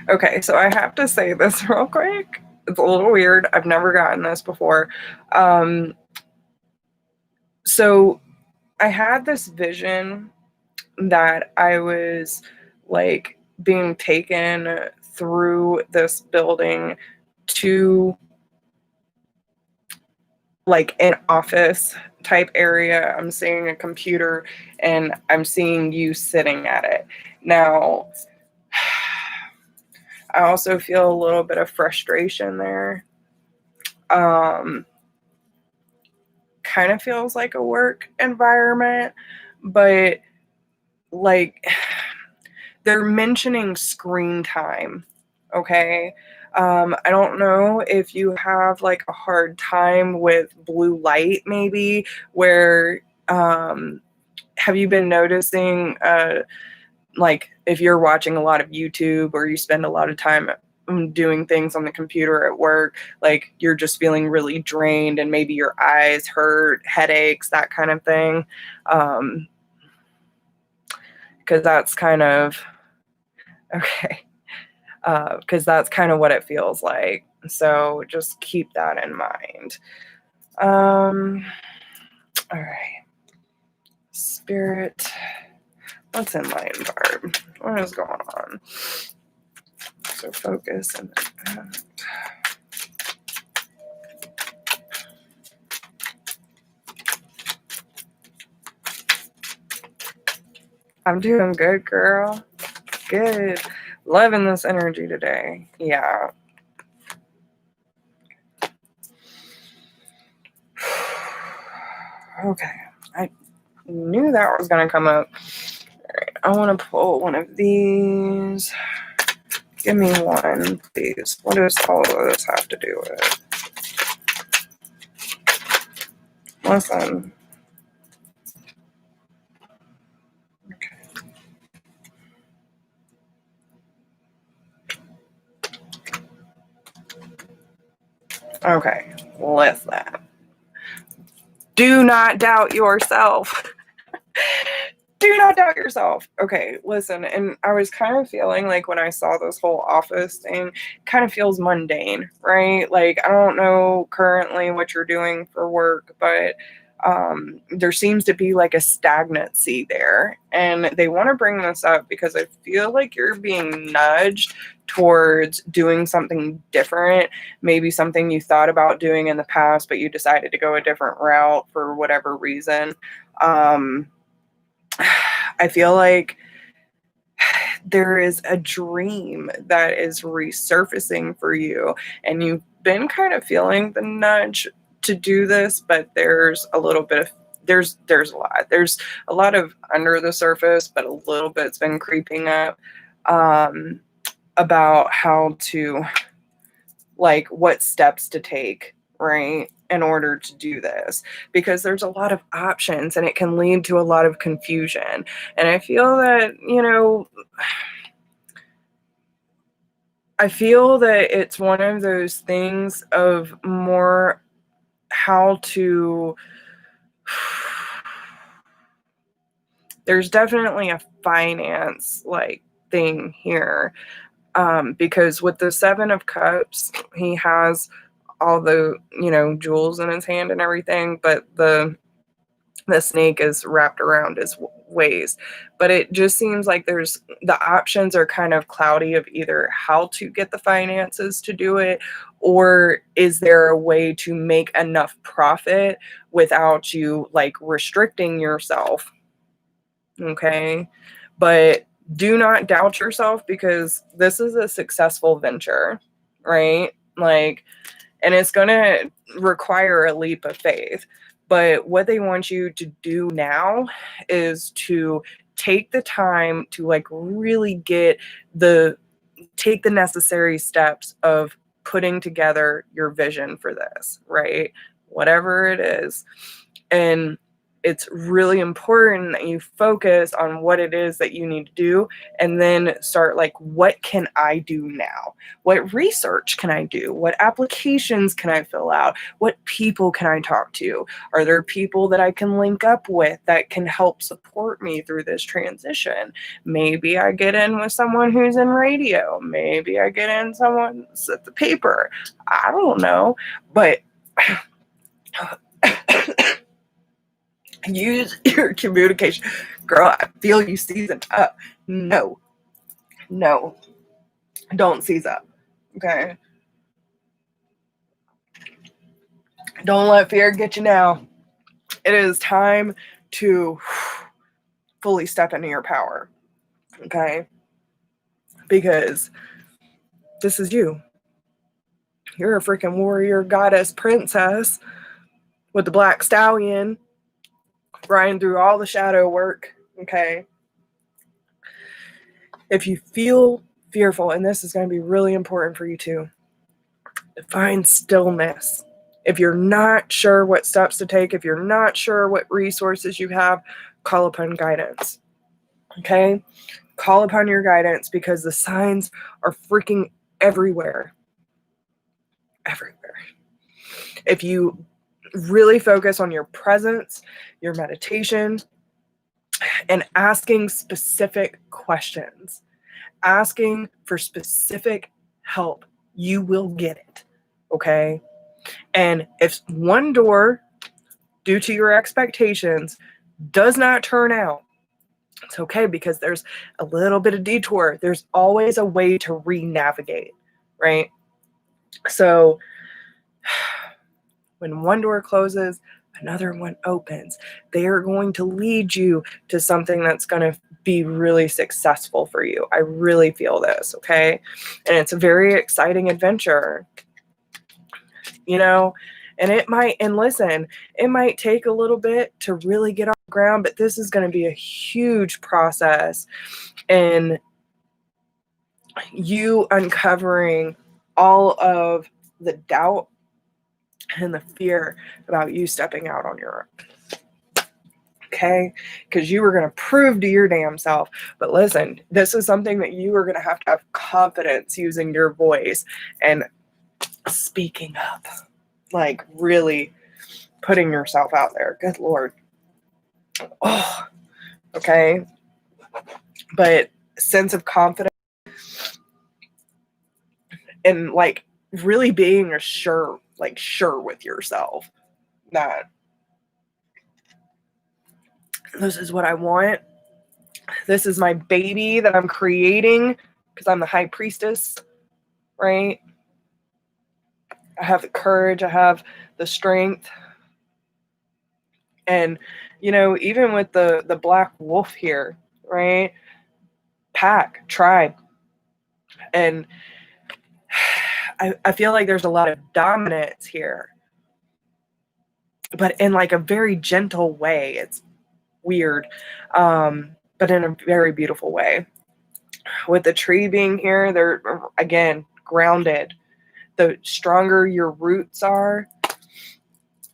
Okay, so I have to say this real quick. It's a little weird. I've never gotten this before. So I had this vision that I was like being taken through this building to like an office type area. I'm seeing a computer and I'm seeing you sitting at it. Now, I also feel a little bit of frustration there. Kind of feels like a work environment, but like they're mentioning screen time. Okay. I don't know if you have like a hard time with blue light, maybe, where have you been noticing like if you're watching a lot of YouTube or you spend a lot of time doing things on the computer at work, like you're just feeling really drained and maybe your eyes hurt, headaches, that kind of thing. Because that's kind of okay. Because that's kind of what it feels like. So just keep that in mind. All right. Spirit. Let's enlighten Barb. What is going on? So focus and I'm doing good, girl. Good. Loving this energy today. Yeah. Okay. I knew that was going to come up. All right. I want to pull one of these. Give me one, please. What does all of this have to do with? Listen. Okay. Listen. Do not doubt yourself. Do not doubt yourself. Okay, listen, and I was kind of feeling like when I saw this whole office thing, kind of feels mundane, right? Like, I don't know currently what you're doing for work, but there seems to be like a stagnancy there. And they want to bring this up because I feel like you're being nudged towards doing something different, maybe something you thought about doing in the past, but you decided to go a different route for whatever reason. I feel like there is a dream that is resurfacing for you, and you've been kind of feeling the nudge to do this, but there's a little bit of there's a lot of under the surface, but a little bit's been creeping up about how to, like, what steps to take, right, in order to do this, because there's a lot of options and it can lead to a lot of confusion. And I feel that, I feel that it's one of those things of more how to, there's definitely a finance like thing here. Because with the Seven of Cups, he has all the, jewels in his hand and everything, but the snake is wrapped around his waist. But it just seems like there's, the options are kind of cloudy of either how to get the finances to do it, or is there a way to make enough profit without you like restricting yourself. Okay. But do not doubt yourself, because this is a successful venture, right? Like, and it's going to require a leap of faith. But what they want you to do now is to take the time to like really take the necessary steps of putting together your vision for this, right? Whatever it is. And it's really important that you focus on what it is that you need to do, and then start like, what can I do now? What research can I do? What applications can I fill out? What people can I talk to? Are there people that I can link up with that can help support me through this transition? Maybe I get in with someone who's in radio. Maybe I get in someone's at the paper. I don't know. But use your communication. Girl, I feel you season up. No, don't seize up. Okay? Don't let fear get you now. It is time to fully step into your power. Okay? Because this is you. You're a freaking warrior, goddess, princess with the black stallion riding through all the shadow work. Okay? If you feel fearful, and this is going to be really important for you too, find stillness. If you're not sure what steps to take, if you're not sure what resources you have, call upon guidance. Okay? Call upon your guidance, because the signs are freaking everywhere. Everywhere. If you really focus on your presence, your meditation, and asking specific questions, asking for specific help, you will get it. Okay? And if one door, due to your expectations, does not turn out, it's okay, because there's a little bit of detour. There's always a way to re-navigate, right? So when one door closes, another one opens. They are going to lead you to something that's going to be really successful for you. I really feel this, okay? And it's a very exciting adventure. And it might take a little bit to really get on the ground, but this is going to be a huge process in you uncovering all of the doubt and the fear about you stepping out on your own. Okay? Because you were going to prove to your damn self. But listen, this is something that you are going to have confidence using your voice and speaking up. Like really putting yourself out there. Good Lord. Oh, okay. But sense of confidence and like really being sure with yourself that this is what I want. This is my baby that I'm creating, because I'm the high priestess, right? I have the courage, I have the strength. And, even with the black wolf here, right? Pack, tribe. And I feel like there's a lot of dominance here. But in like a very gentle way. It's weird. But in a very beautiful way. With the tree being here, they're, again, grounded. The stronger your roots are,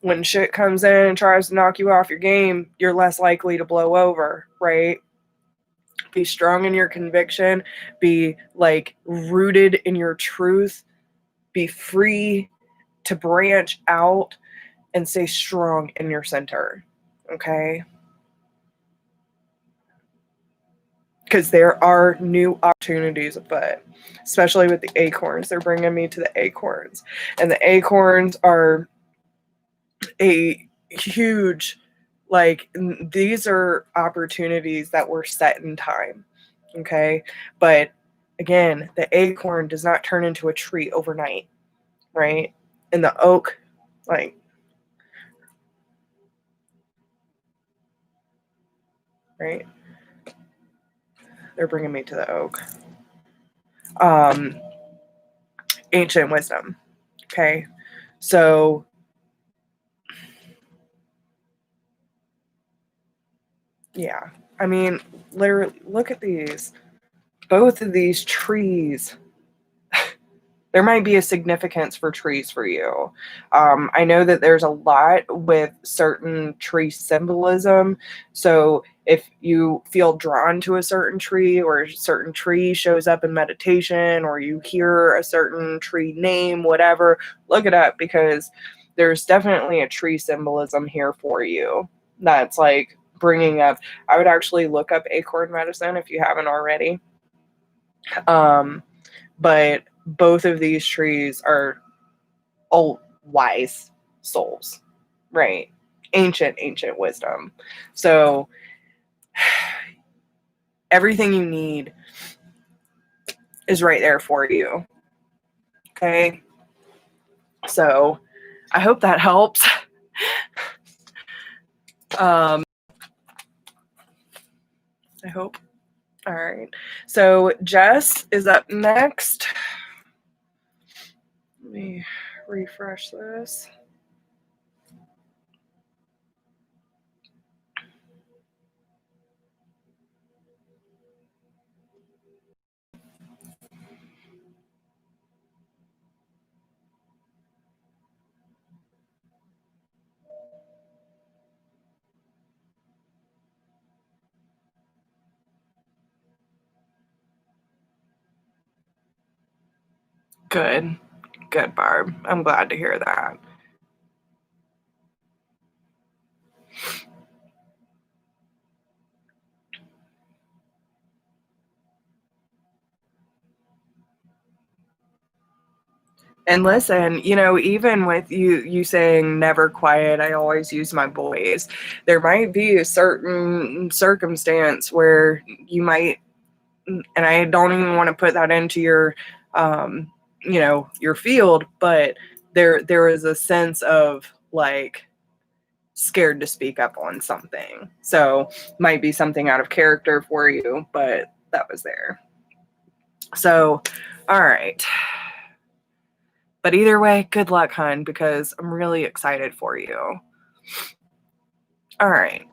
when shit comes in and tries to knock you off your game, you're less likely to blow over, right? Be strong in your conviction. Be like rooted in your truth. Be free to branch out and stay strong in your center. Okay? Because there are new opportunities afoot, especially with the acorns. They're bringing me to the acorns. And the acorns are a huge, like, these are opportunities that were set in time. Okay? But again, the acorn does not turn into a tree overnight, right? And the oak, like, right? They're bringing me to the oak. Ancient wisdom. Okay? So yeah, I mean, literally, look at these. Both of these trees. There might be a significance for trees for you. I know that there's a lot with certain tree symbolism. So if you feel drawn to a certain tree, or a certain tree shows up in meditation, or you hear a certain tree name, whatever, look it up, because there's definitely a tree symbolism here for you that's like bringing up. I would actually look up acorn medicine if you haven't already. But both of these trees are old, wise souls, right? Ancient wisdom. So everything you need is right there for you. Okay? So I hope that helps. I hope. All right. So Jess is up next. Let me refresh this. Good. Good, Barb. I'm glad to hear that. And listen, even with you saying never quiet, I always use my voice. There might be a certain circumstance where you might, and I don't even want to put that into your, your field, but there is a sense of like scared to speak up on something. So might be something out of character for you, but that was there. So, all right. But either way, good luck, hun, because I'm really excited for you. All right.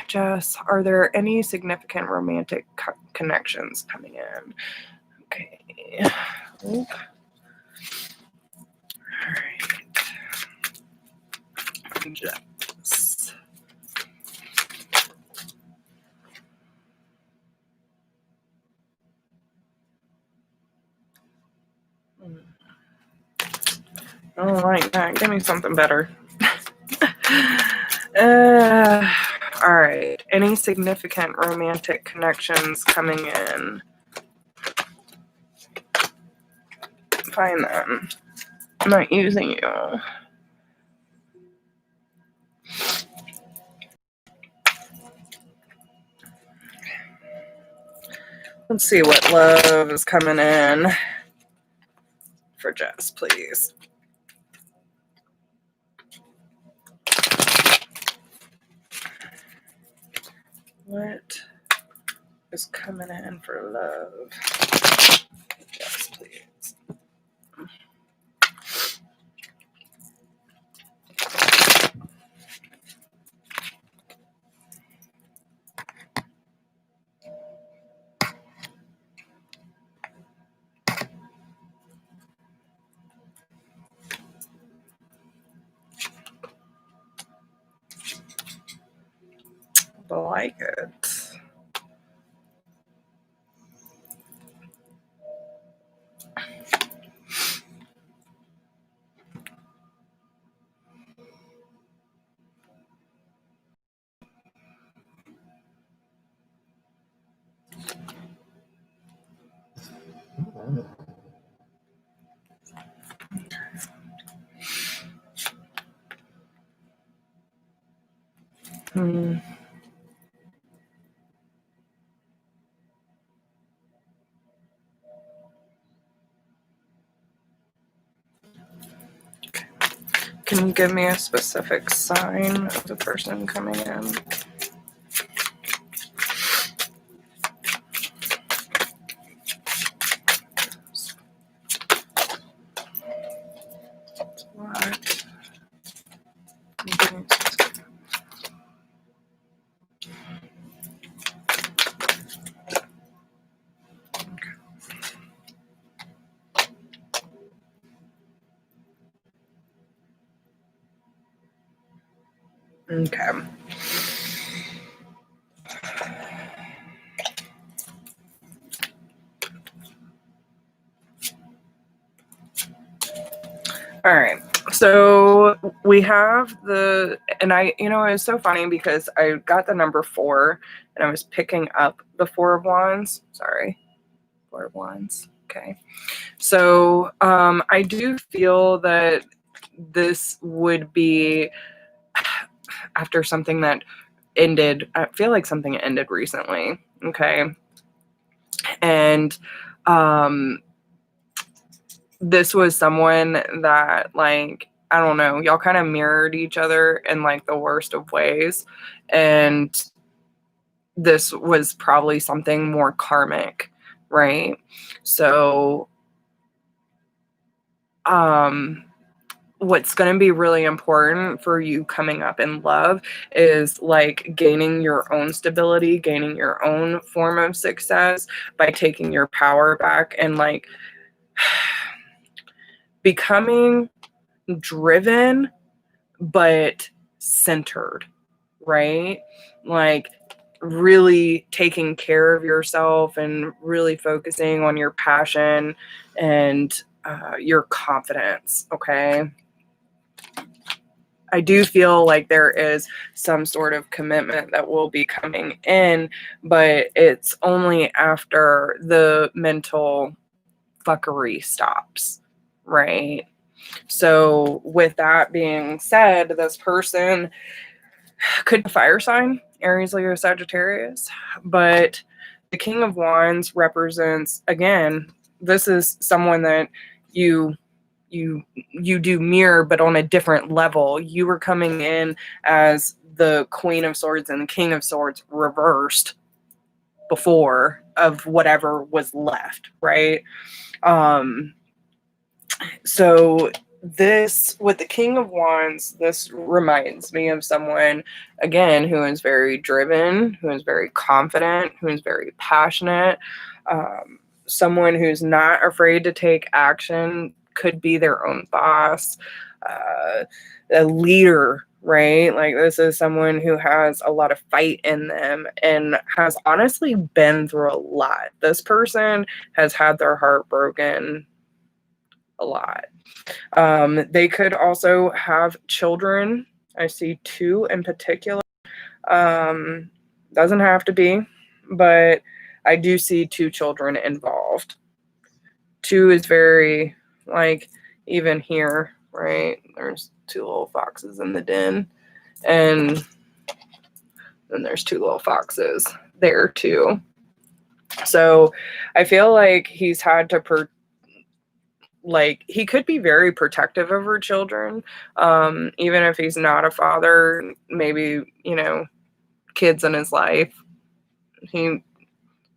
Jess, are there any significant romantic connections coming in? Okay. Oop. All right. Jess. I don't like that. Give me something better. All right. Any significant romantic connections coming in? Find them. I'm not using you. Let's see what love is coming in for Jess, please. What is coming in for love? Jess, please. I like it. Can you give me a specific sign of the person coming in? What? Okay. All right. So we have and it's so funny because I got the number 4 and I was picking up the 4 of Wands. Sorry. 4 of Wands. Okay. So I do feel that this would be after something that ended. I feel like something ended recently. Okay. And this was someone that, like, I don't know, y'all kind of mirrored each other in like the worst of ways. And this was probably something more karmic, right? So what's going to be really important for you coming up in love is like gaining your own stability, gaining your own form of success by taking your power back and like becoming driven but centered, right? Like really taking care of yourself and really focusing on your passion and your confidence, okay? I do feel like there is some sort of commitment that will be coming in, but it's only after the mental fuckery stops, right? So with that being said, this person could be a fire sign, Aries, Leo, Sagittarius, but the King of Wands represents, again, this is someone that you do mirror, but on a different level. You were coming in as the Queen of Swords and the King of Swords reversed before of whatever was left, right? So this, with the King of Wands, this reminds me of someone, again, who is very driven, who is very confident, who is very passionate, someone who's not afraid to take action, could be their own boss, a leader, right? Like this is someone who has a lot of fight in them and has honestly been through a lot. This person has had their heart broken a lot. They could also have children. I see 2 in particular. Doesn't have to be, but I do see 2 children involved. 2 is very, like, even here, right? There's 2 little foxes in the den, and then there's 2 little foxes there too. So I feel like he's had to he could be very protective over children, even if he's not a father. Maybe, kids in his life, he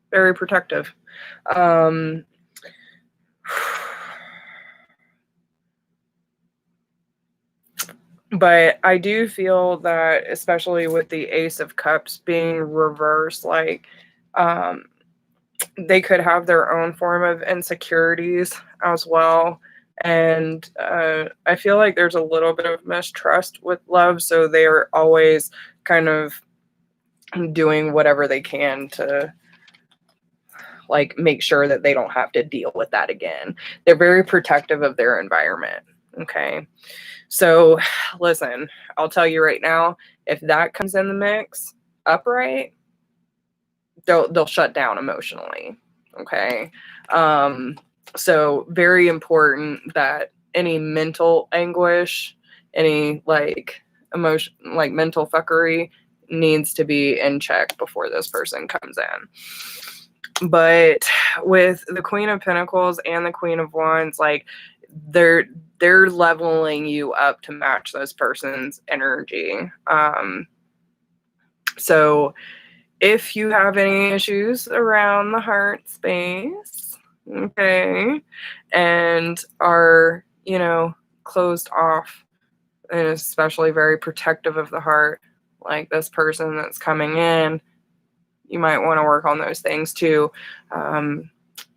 very protective. But I do feel that, especially with the Ace of Cups being reversed, like they could have their own form of insecurities as well. And I feel like there's a little bit of mistrust with love. So they're always kind of doing whatever they can to like make sure that they don't have to deal with that again. They're very protective of their environment. Okay. So listen, I'll tell you right now, if that comes in the mix upright, they'll shut down emotionally. Okay. So very important that any mental anguish, any like emotion, like mental fuckery needs to be in check before this person comes in. But with the Queen of Pentacles and the Queen of Wands, like they're leveling you up to match this person's energy. So if you have any issues around the heart space, okay, and are, you know, closed off and especially very protective of the heart, like this person that's coming in, you might want to work on those things too.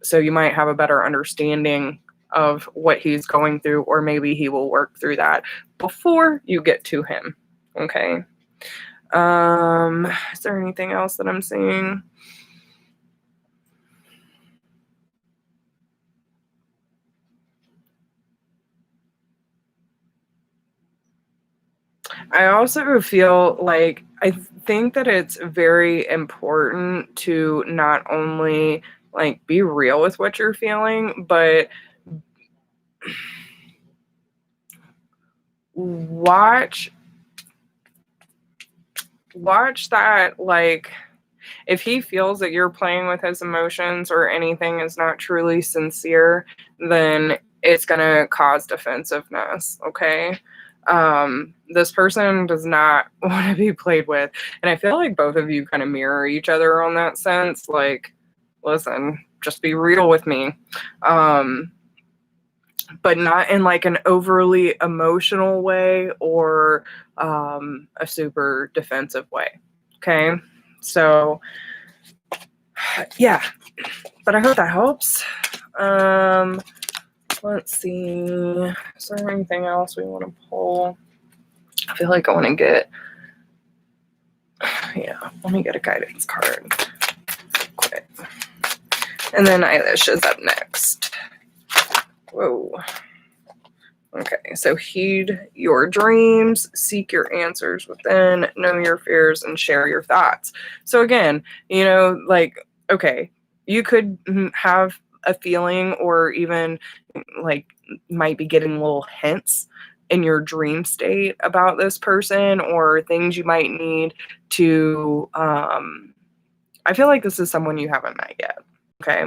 So you might have a better understanding of what he's going through, or maybe he will work through that before you get to him. Okay. Is there anything else that I'm seeing? I also feel like I think that it's very important to not only like be real with what you're feeling, but watch that, like if he feels that you're playing with his emotions or anything is not truly sincere, then it's going to cause defensiveness, okay? This person does not want to be played with. And I feel like both of you kind of mirror each other on that sense. Like, listen, just be real with me. But not in like an overly emotional way or a super defensive way. Okay. So, yeah, but I hope that helps. Let's see. Is there anything else we want to pull? I feel like I want to get, yeah, let me get a guidance card quick. And then Eilish is up next. Whoa. Okay, so heed your dreams, seek your answers within, know your fears, and share your thoughts. So again, you know, like, okay, you could have a feeling or even like might be getting little hints in your dream state about this person or things you might need to, I feel like this is someone you haven't met yet, okay?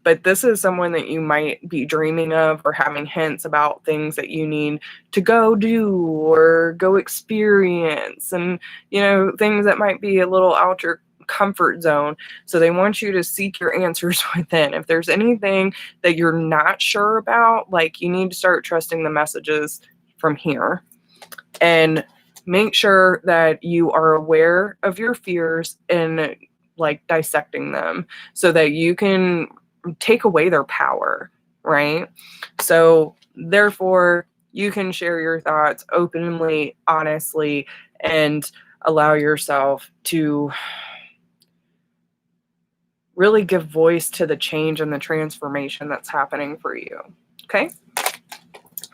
But this is someone that you might be dreaming of or having hints about things that you need to go do or go experience, and, you know, things that might be a little out your comfort zone. So they want you to seek your answers within. If there's anything that you're not sure about, like, you need to start trusting the messages from here and make sure that you are aware of your fears and like dissecting them so that you can take away their power, right? So therefore you can share your thoughts openly, honestly, and allow yourself to really give voice to the change and the transformation that's happening for you. Okay?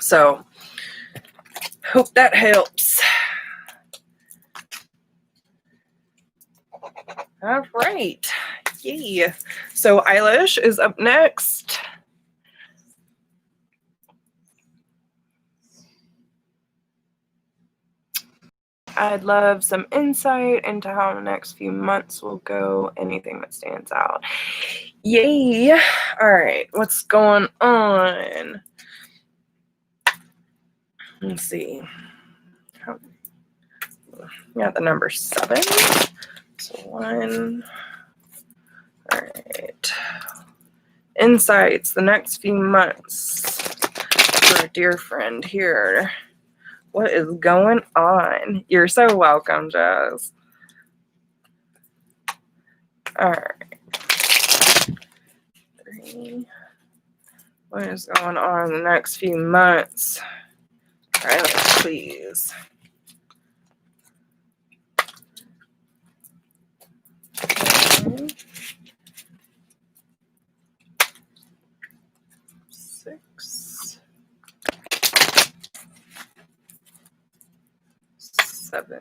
So hope that helps. All right. Yay. So Eilish is up next. I'd love some insight into how the next few months will go. Anything that stands out. Yay. All right. What's going on? Let's see. Yeah, the number 7. So 1. All right. Insights the next few months for a dear friend here. What is going on? You're so welcome, Jazz. All right. 3. What is going on in the next few months? All right, please. Okay. 6. 7.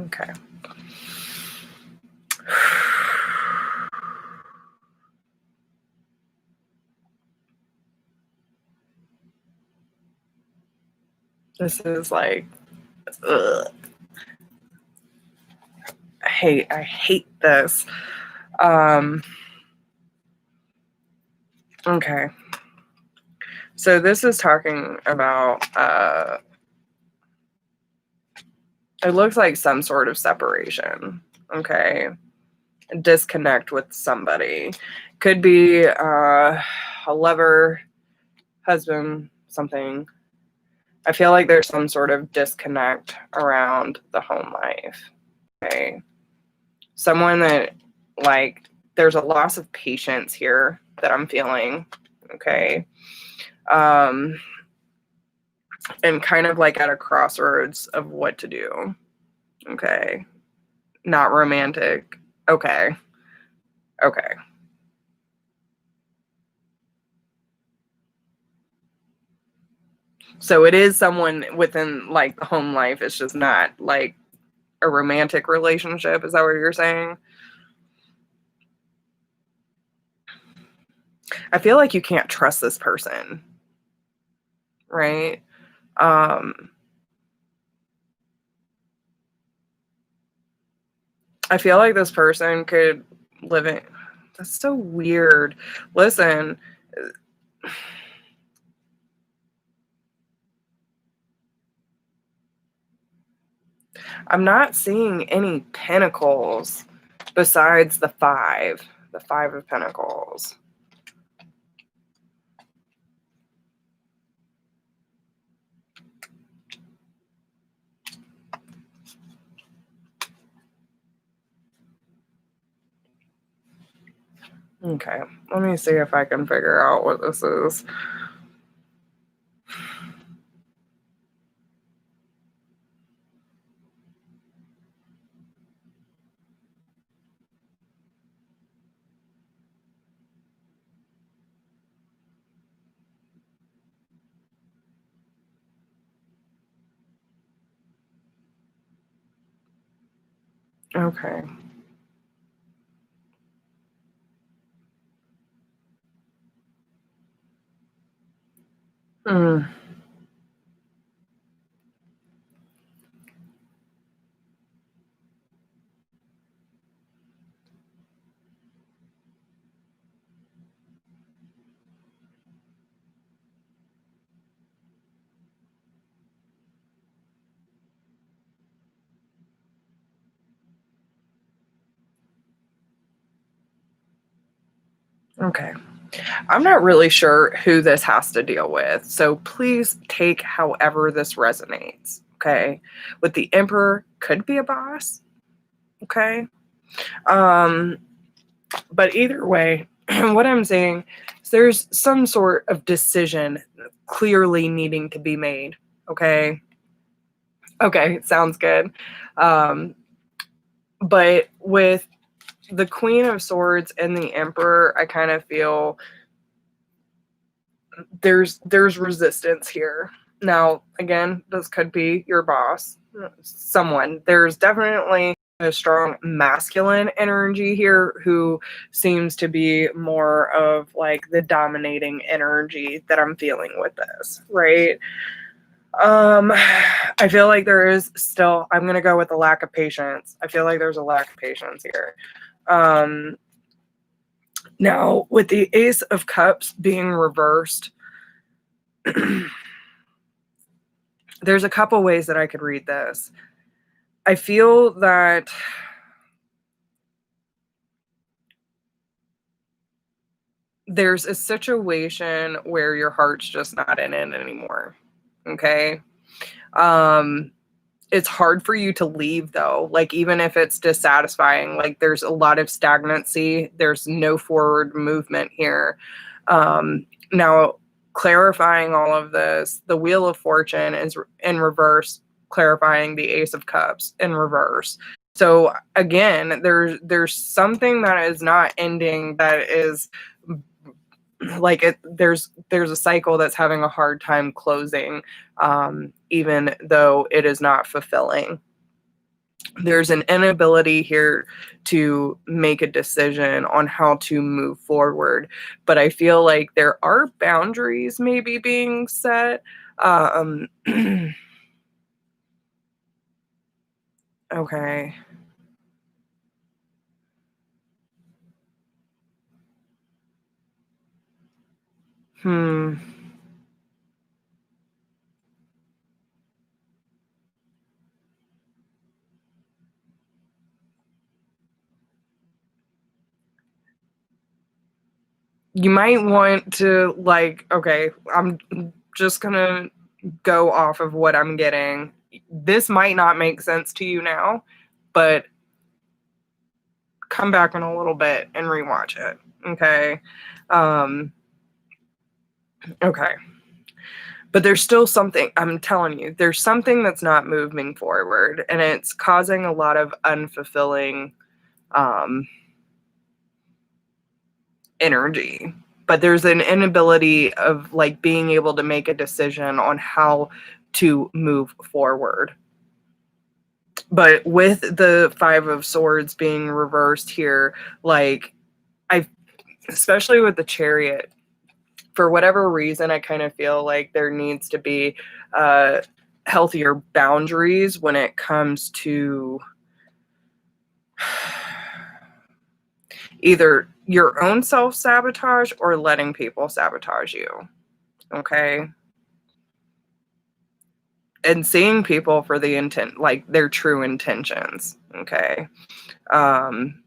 Okay. This is like, ugh. I hate this. Okay. So this is talking about, it looks like some sort of separation. Okay. Disconnect with somebody. Could be a lover, husband, something. I feel like there's some sort of disconnect around the home life. Okay. Someone that, like, there's a loss of patience here that I'm feeling. Okay. And kind of like at a crossroads of what to do. Okay. Not romantic. Okay. Okay. So it is someone within like the home life. It's just not like a romantic relationship. Is that what you're saying? I feel like you can't trust this person, right? Um, I feel like this person could live in. That's so weird. Listen, I'm not seeing any pentacles besides the five of pentacles. Okay, let me see if I can figure out what this is. Okay. Mm. Okay. I'm not really sure who this has to deal with, so please take however this resonates. Okay. With the Emperor, could be a boss. Okay. Um, but either way, what I'm saying is there's some sort of decision clearly needing to be made. Okay. Okay, sounds good. Um, but with the Queen of Swords and the Emperor, I kind of feel there's resistance here. Now, again, this could be your boss, someone. There's definitely a strong masculine energy here who seems to be more of like the dominating energy that I'm feeling with this, right? I feel like there is still, I'm going to go with the lack of patience. I feel like there's a lack of patience here. Now, with the Ace of Cups being reversed, there's a couple ways that I could read this. I feel that there's a situation where your heart's just not in it anymore. Okay. It's hard for you to leave though. Like, even if it's dissatisfying, like there's a lot of stagnancy. There's no forward movement here. Now, clarifying all of this, the Wheel of Fortune is in reverse, clarifying the Ace of Cups in reverse. So again, there's something that is not ending, that is like there's a cycle that's having a hard time closing, even though it is not fulfilling. there's an inability here to make a decision on how to move forward. But I feel like there are boundaries maybe being set. Okay. Hmm. You might want to, like, okay, I'm just gonna go off of what I'm getting. This might not make sense to you now, but come back in a little bit and rewatch it. Okay. Um, okay. But there's still something, I'm telling you, there's something that's not moving forward, and it's causing a lot of unfulfilling um, energy. But there's an inability of like being able to make a decision on how to move forward. But with the Five of Swords being reversed here, like I, especially with the Chariot, for whatever reason, I kind of feel like there needs to be healthier boundaries when it comes to either your own self-sabotage or letting people sabotage you. Okay. And seeing people for the intent, like their true intentions. Okay. Um,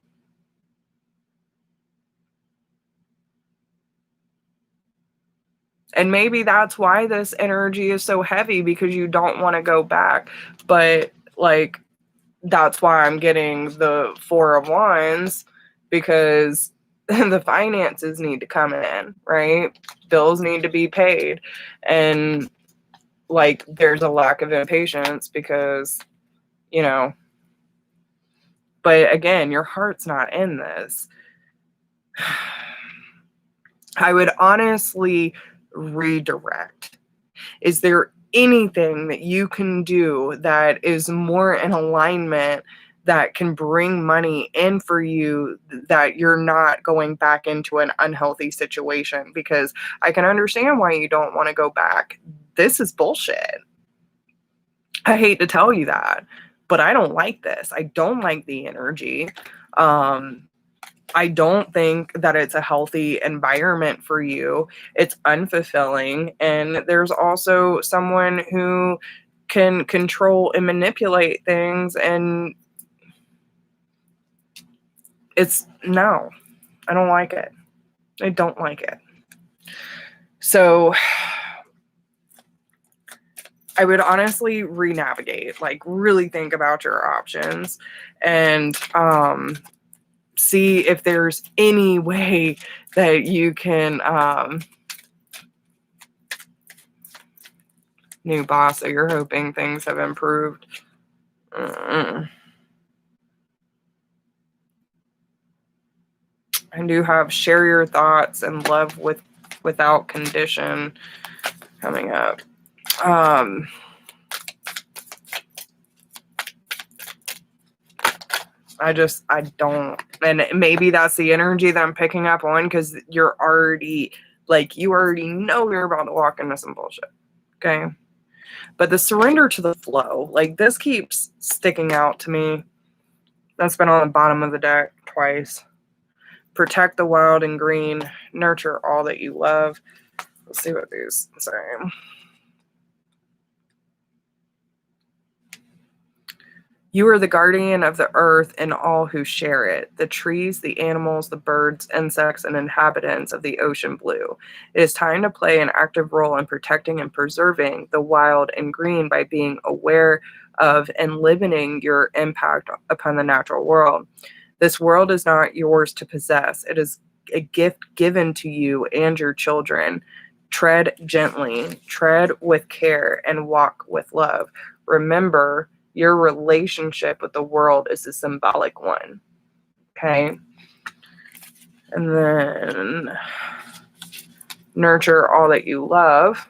and maybe that's why this energy is so heavy, because you don't want to go back. But like, that's why I'm getting the Four of Wands, because the finances need to come in, right? Bills need to be paid. And like, there's a lack of impatience because, you know, but again, your heart's not in this. I would honestly redirect. Is there anything that you can do that is more in alignment, that can bring money in for you, that you're not going back into an unhealthy situation? Because I can understand why you don't want to go back. This is bullshit. I hate to tell you that, but I don't like this. I don't like the energy. I don't think that it's a healthy environment for you. It's unfulfilling. And there's also someone who can control and manipulate things. And it's no, I don't like it. I don't like it. So I would honestly re-navigate, like really think about your options, and see if there's any way that you can new boss, so you're hoping things have improved. I do have share your thoughts and love without condition coming up. I don't, and maybe that's the energy that I'm picking up on, because you're already, like, you already know you're about to walk into some bullshit. Okay. But the surrender to the flow, like, this keeps sticking out to me. That's been on the bottom of the deck twice. Protect the wild and green. Nurture all that you love. Let's see what these say. You are the guardian of the earth and all who share it, the trees, the animals, the birds, insects, and inhabitants of the ocean blue. It is time to play an active role in protecting and preserving the wild and green by being aware of and limiting your impact upon the natural world. This world is not yours to possess. It is a gift given to you and your children. Tread gently, tread with care, and walk with love. Remember, your relationship with the world is a symbolic one. Okay. And then nurture all that you love.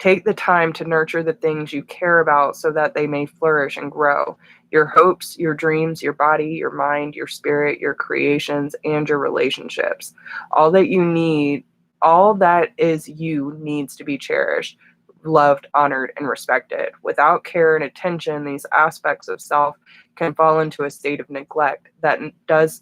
Take the time to nurture the things you care about so that they may flourish and grow. Your hopes, your dreams, your body, your mind, your spirit, your creations, and your relationships. All that you need, all that is you needs to be cherished, loved, honored, and respected. Without care and attention, these aspects of self can fall into a state of neglect that does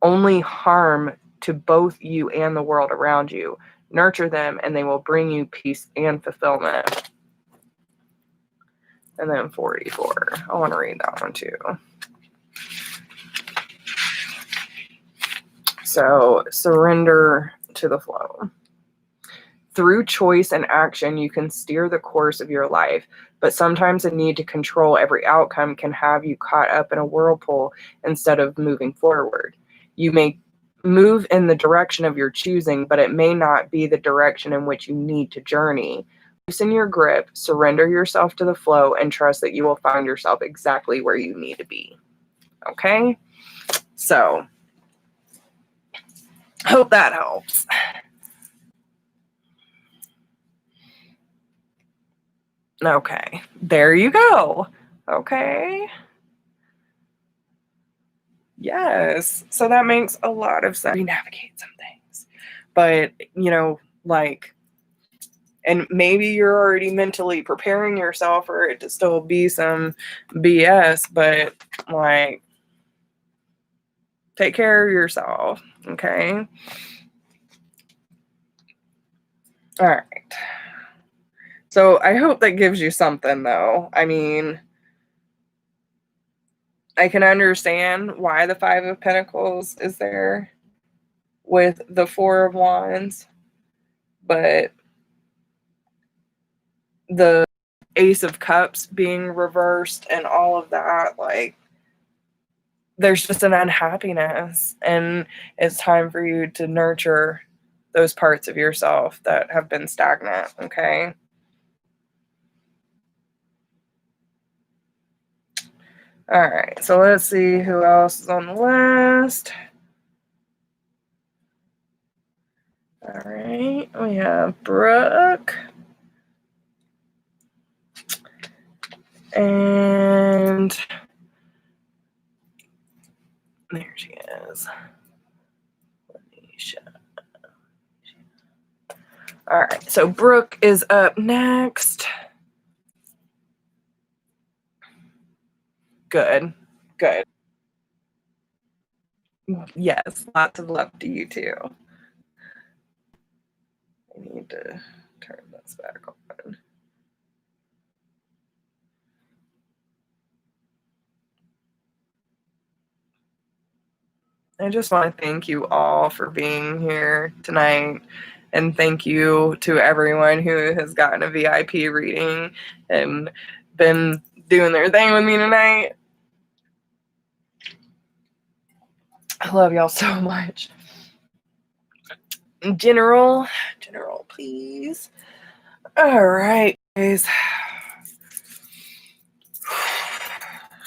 only harm to both you and the world around you. Nurture them and they will bring you peace and fulfillment. And then 44. I want to read that one too. So, surrender to the flow. Through choice and action, you can steer the course of your life, but sometimes a need to control every outcome can have you caught up in a whirlpool instead of moving forward. You may move in the direction of your choosing, but it may not be the direction in which you need to journey. Loosen your grip, surrender yourself to the flow, and trust that you will find yourself exactly where you need to be. Okay? So, hope that helps. Okay, there you go. Okay. Yes. So that makes a lot of sense. We navigate some things. But, like, and maybe you're already mentally preparing yourself for it to still be some BS, but like, take care of yourself. Okay. All right. So I hope that gives you something, though. I mean, I can understand why the Five of Pentacles is there with the Four of Wands, but the Ace of Cups being reversed and all of that, like, there's just an unhappiness, and it's time for you to nurture those parts of yourself that have been stagnant, okay? All right, so let's see who else is on the list. All right, we have Brooke. And there she is. All right, so Brooke is up next. Good. Yes, lots of love to you too. I need to turn this back on. I just want to thank you all for being here tonight. And thank you to everyone who has gotten a VIP reading and been doing their thing with me tonight. I love y'all so much. General, please. All right, guys.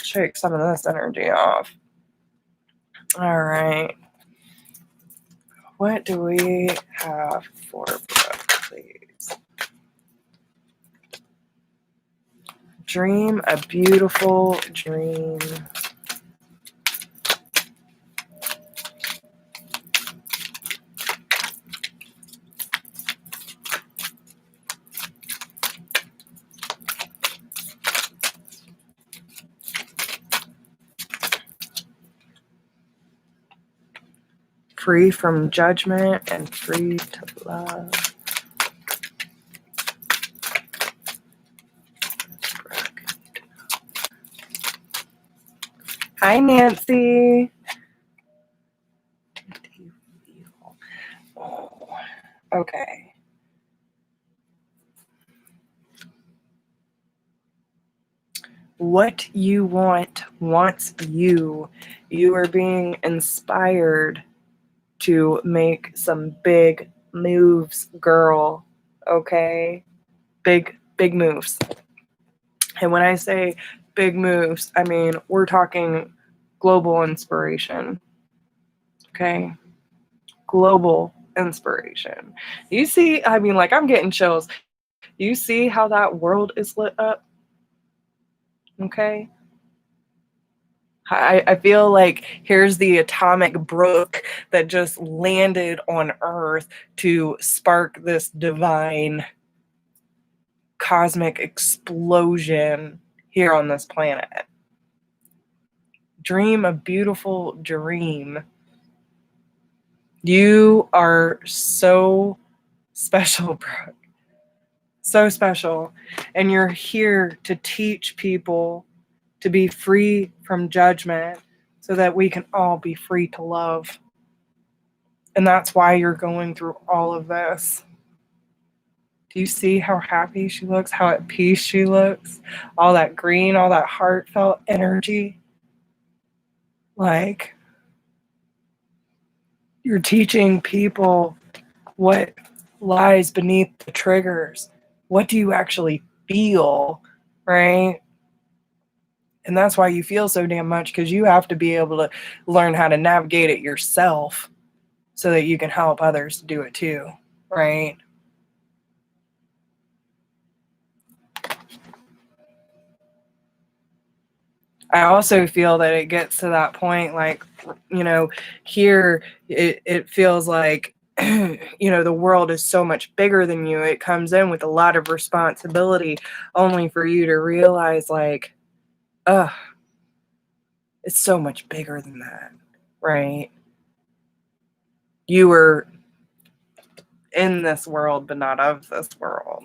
Shake some of this energy off. All right. What do we have for Brooke, please? Dream a beautiful dream. Free from judgment and free to love. Hi, Nancy. Oh, okay. What you want wants you. You are being inspired to make some big moves, girl. Okay? Big moves. And when I say big moves, I mean, we're talking global inspiration. Okay? Global inspiration. You see, I mean, like, I'm getting chills. You see how that world is lit up? Okay. I feel like here's the atomic brook that just landed on Earth to spark this divine cosmic explosion here on this planet. Dream a beautiful dream. You are so special, Brooke. So special. And you're here to teach people to be free from judgment so that we can all be free to love. And that's why you're going through all of this. Do you see how happy she looks, how at peace she looks? All that green, all that heartfelt energy. Like, you're teaching people what lies beneath the triggers. What do you actually feel, right? And that's why you feel so damn much, because you have to be able to learn how to navigate it yourself so that you can help others do it too, right? I also feel that it gets to that point, like, here it feels like, the world is so much bigger than you. It comes in with a lot of responsibility, only for you to realize, like, it's so much bigger than that, right? You were in this world, but not of this world.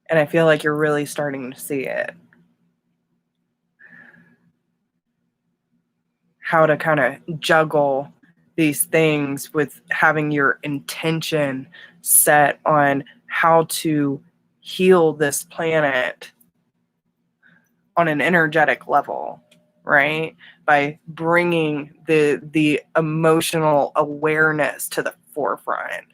And I feel like you're really starting to see it. How to kind of juggle these things with having your intention set on how to heal this planet on an energetic level, right? By bringing the emotional awareness to the forefront.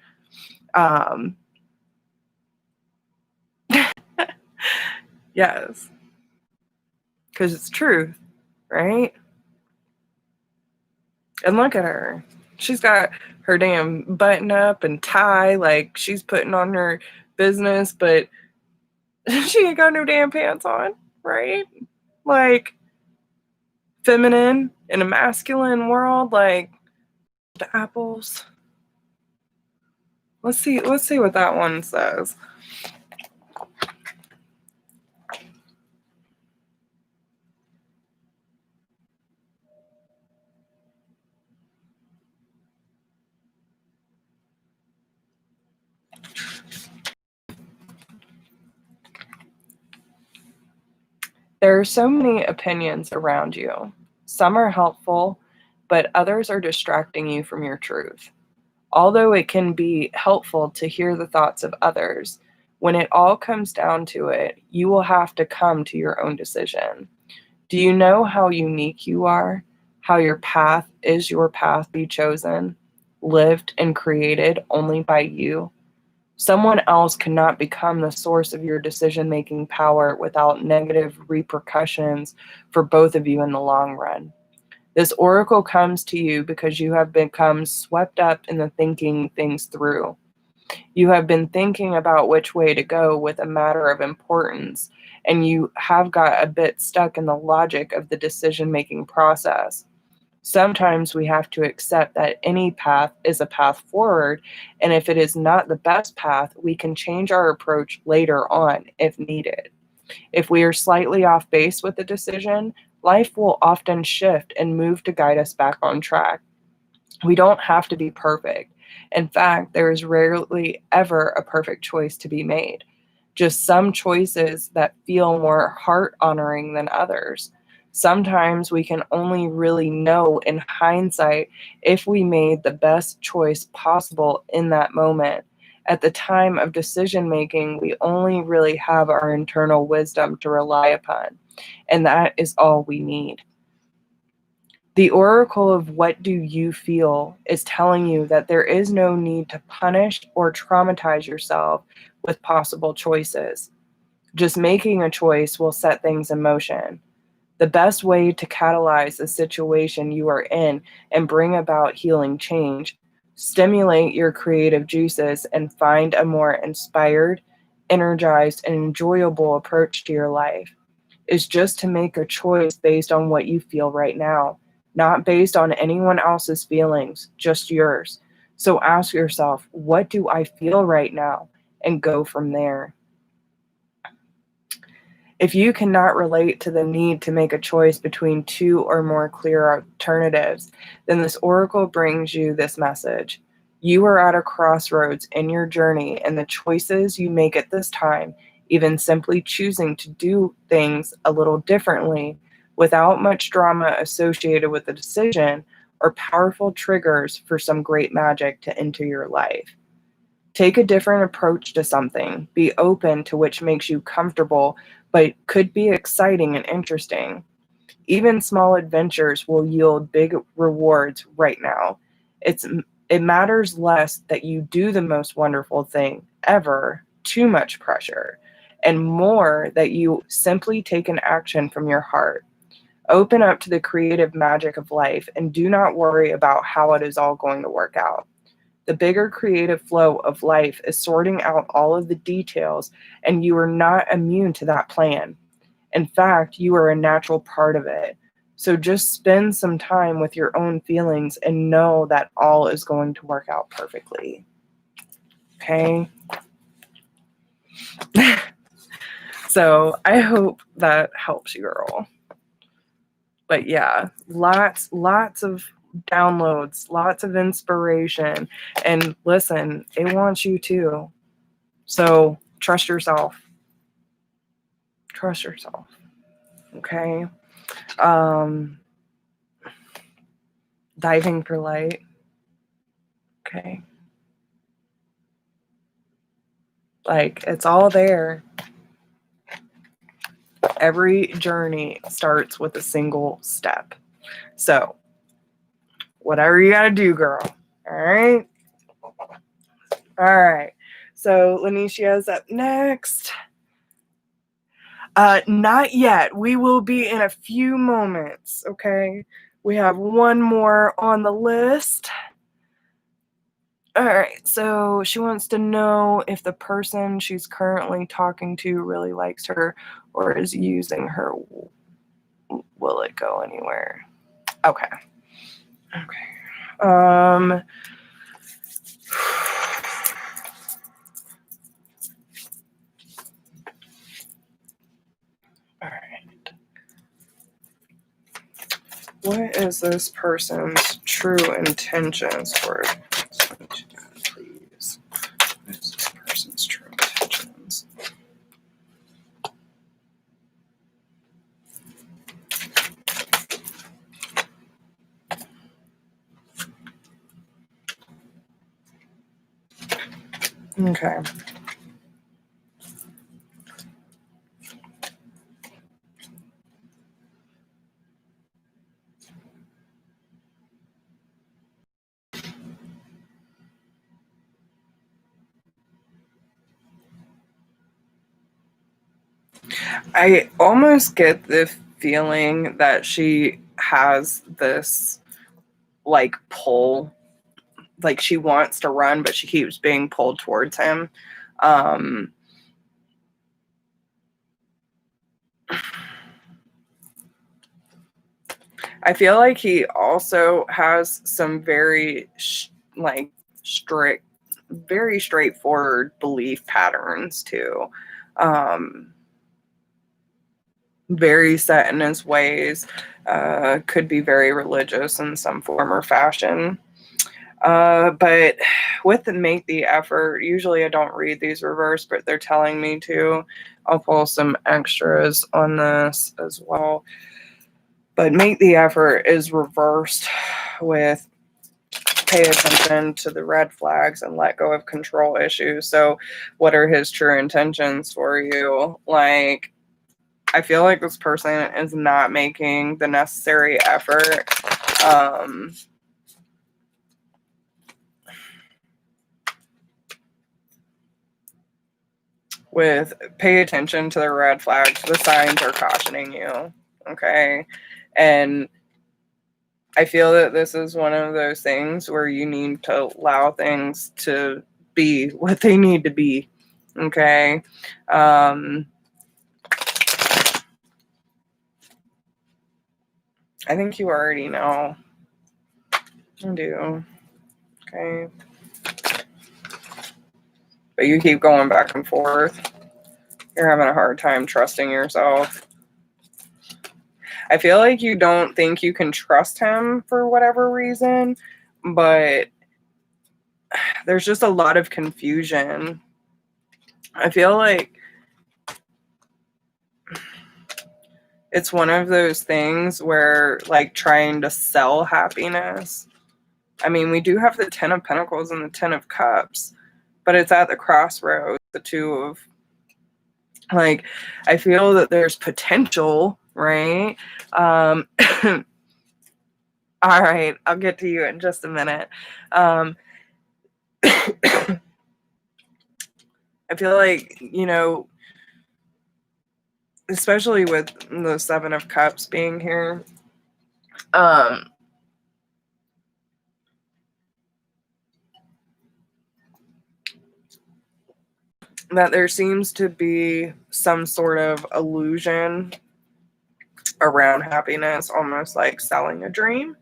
Yes, because it's truth, right? And look at her. She's got her damn button up and tie, like she's putting on her business, but she ain't got no damn pants on, right? Like, feminine in a masculine world, like the apples. Let's see what that one says. There are so many opinions around you. Some are helpful, but others are distracting you from your truth. Although it can be helpful to hear the thoughts of others, when it all comes down to it, you will have to come to your own decision. Do you know how unique you are? How your path is your path you chosen, lived and created only by you? Someone else cannot become the source of your decision-making power without negative repercussions for both of you in the long run. This oracle comes to you because you have become swept up in the thinking things through. You have been thinking about which way to go with a matter of importance, and you have got a bit stuck in the logic of the decision-making process. Sometimes we have to accept that any path is a path forward, and if it is not the best path, we can change our approach later on if needed. If we are slightly off base with the decision, life will often shift and move to guide us back on track. We don't have to be perfect. In fact, there is rarely ever a perfect choice to be made. Just some choices that feel more heart honoring than others. Sometimes we can only really know in hindsight if we made the best choice possible in that moment. At the time of decision making, we only really have our internal wisdom to rely upon, and that is all we need. The oracle of what do you feel is telling you that there is no need to punish or traumatize yourself with possible choices. Just making a choice will set things in motion. The best way to catalyze the situation you are in and bring about healing change Stimulate your creative juices and find a more inspired, energized, and enjoyable approach to your life. Is just to make a choice based on what you feel right now, not based on anyone else's feelings, just yours. So ask yourself, what do I feel right now? And go from there. If you cannot relate to the need to make a choice between two or more clear alternatives, then this oracle brings you this message. You are at a crossroads in your journey, and the choices you make at this time, even simply choosing to do things a little differently without much drama associated with the decision, are powerful triggers for some great magic to enter your life. Take a different approach to something. Be open to which makes you comfortable, but could be exciting and interesting. Even small adventures will yield big rewards right now. It matters less that you do the most wonderful thing ever, too much pressure, and more that you simply take an action from your heart. Open up to the creative magic of life and do not worry about how it is all going to work out. The bigger creative flow of life is sorting out all of the details, and you are not immune to that plan. In fact, you are a natural part of it. So just spend some time with your own feelings and know that all is going to work out perfectly. Okay? So I hope that helps you, girl. But yeah, lots of downloads, lots of inspiration. And listen, it wants you too. So trust yourself. Trust yourself. Okay. Diving for light. Okay. Like, it's all there. Every journey starts with a single step. So, whatever you got to do, girl. All right. All right. So, Lanisha is up next. Not yet. We will be in a few moments. Okay. We have one more on the list. All right, so she wants to know if the person she's currently talking to really likes her or is using her. Will it go anywhere? Okay. All right. What is this person's true intentions for it? Please. What is this person's true intentions? Okay. I almost get the feeling that she has this like pull, like she wants to run, but she keeps being pulled towards him. I feel like he also has some very strict, very straightforward belief patterns too. Very set in his ways, could be very religious in some form or fashion. But with the make the effort, usually I don't read these reverse, but they're telling me to. I'll pull some extras on this as well. But make the effort is reversed with pay attention to the red flags and let go of control issues. So what are his true intentions for you? Like, I feel like this person is not making the necessary effort. With pay attention to the red flags, the signs are cautioning you. Okay. And I feel that this is one of those things where you need to allow things to be what they need to be. Okay. I think you already know. I do. Okay. But you keep going back and forth. You're having a hard time trusting yourself. I feel like you don't think you can trust him for whatever reason, but there's just a lot of confusion. I feel like it's one of those things where, like, trying to sell happiness. I mean, we do have the Ten of Pentacles and the Ten of Cups, but it's at the crossroads, the two of, like, I feel that there's potential, right? All right, I'll get to you in just a minute. I feel like, you know, especially with the Seven of Cups being here, that there seems to be some sort of illusion around happiness, almost like selling a dream.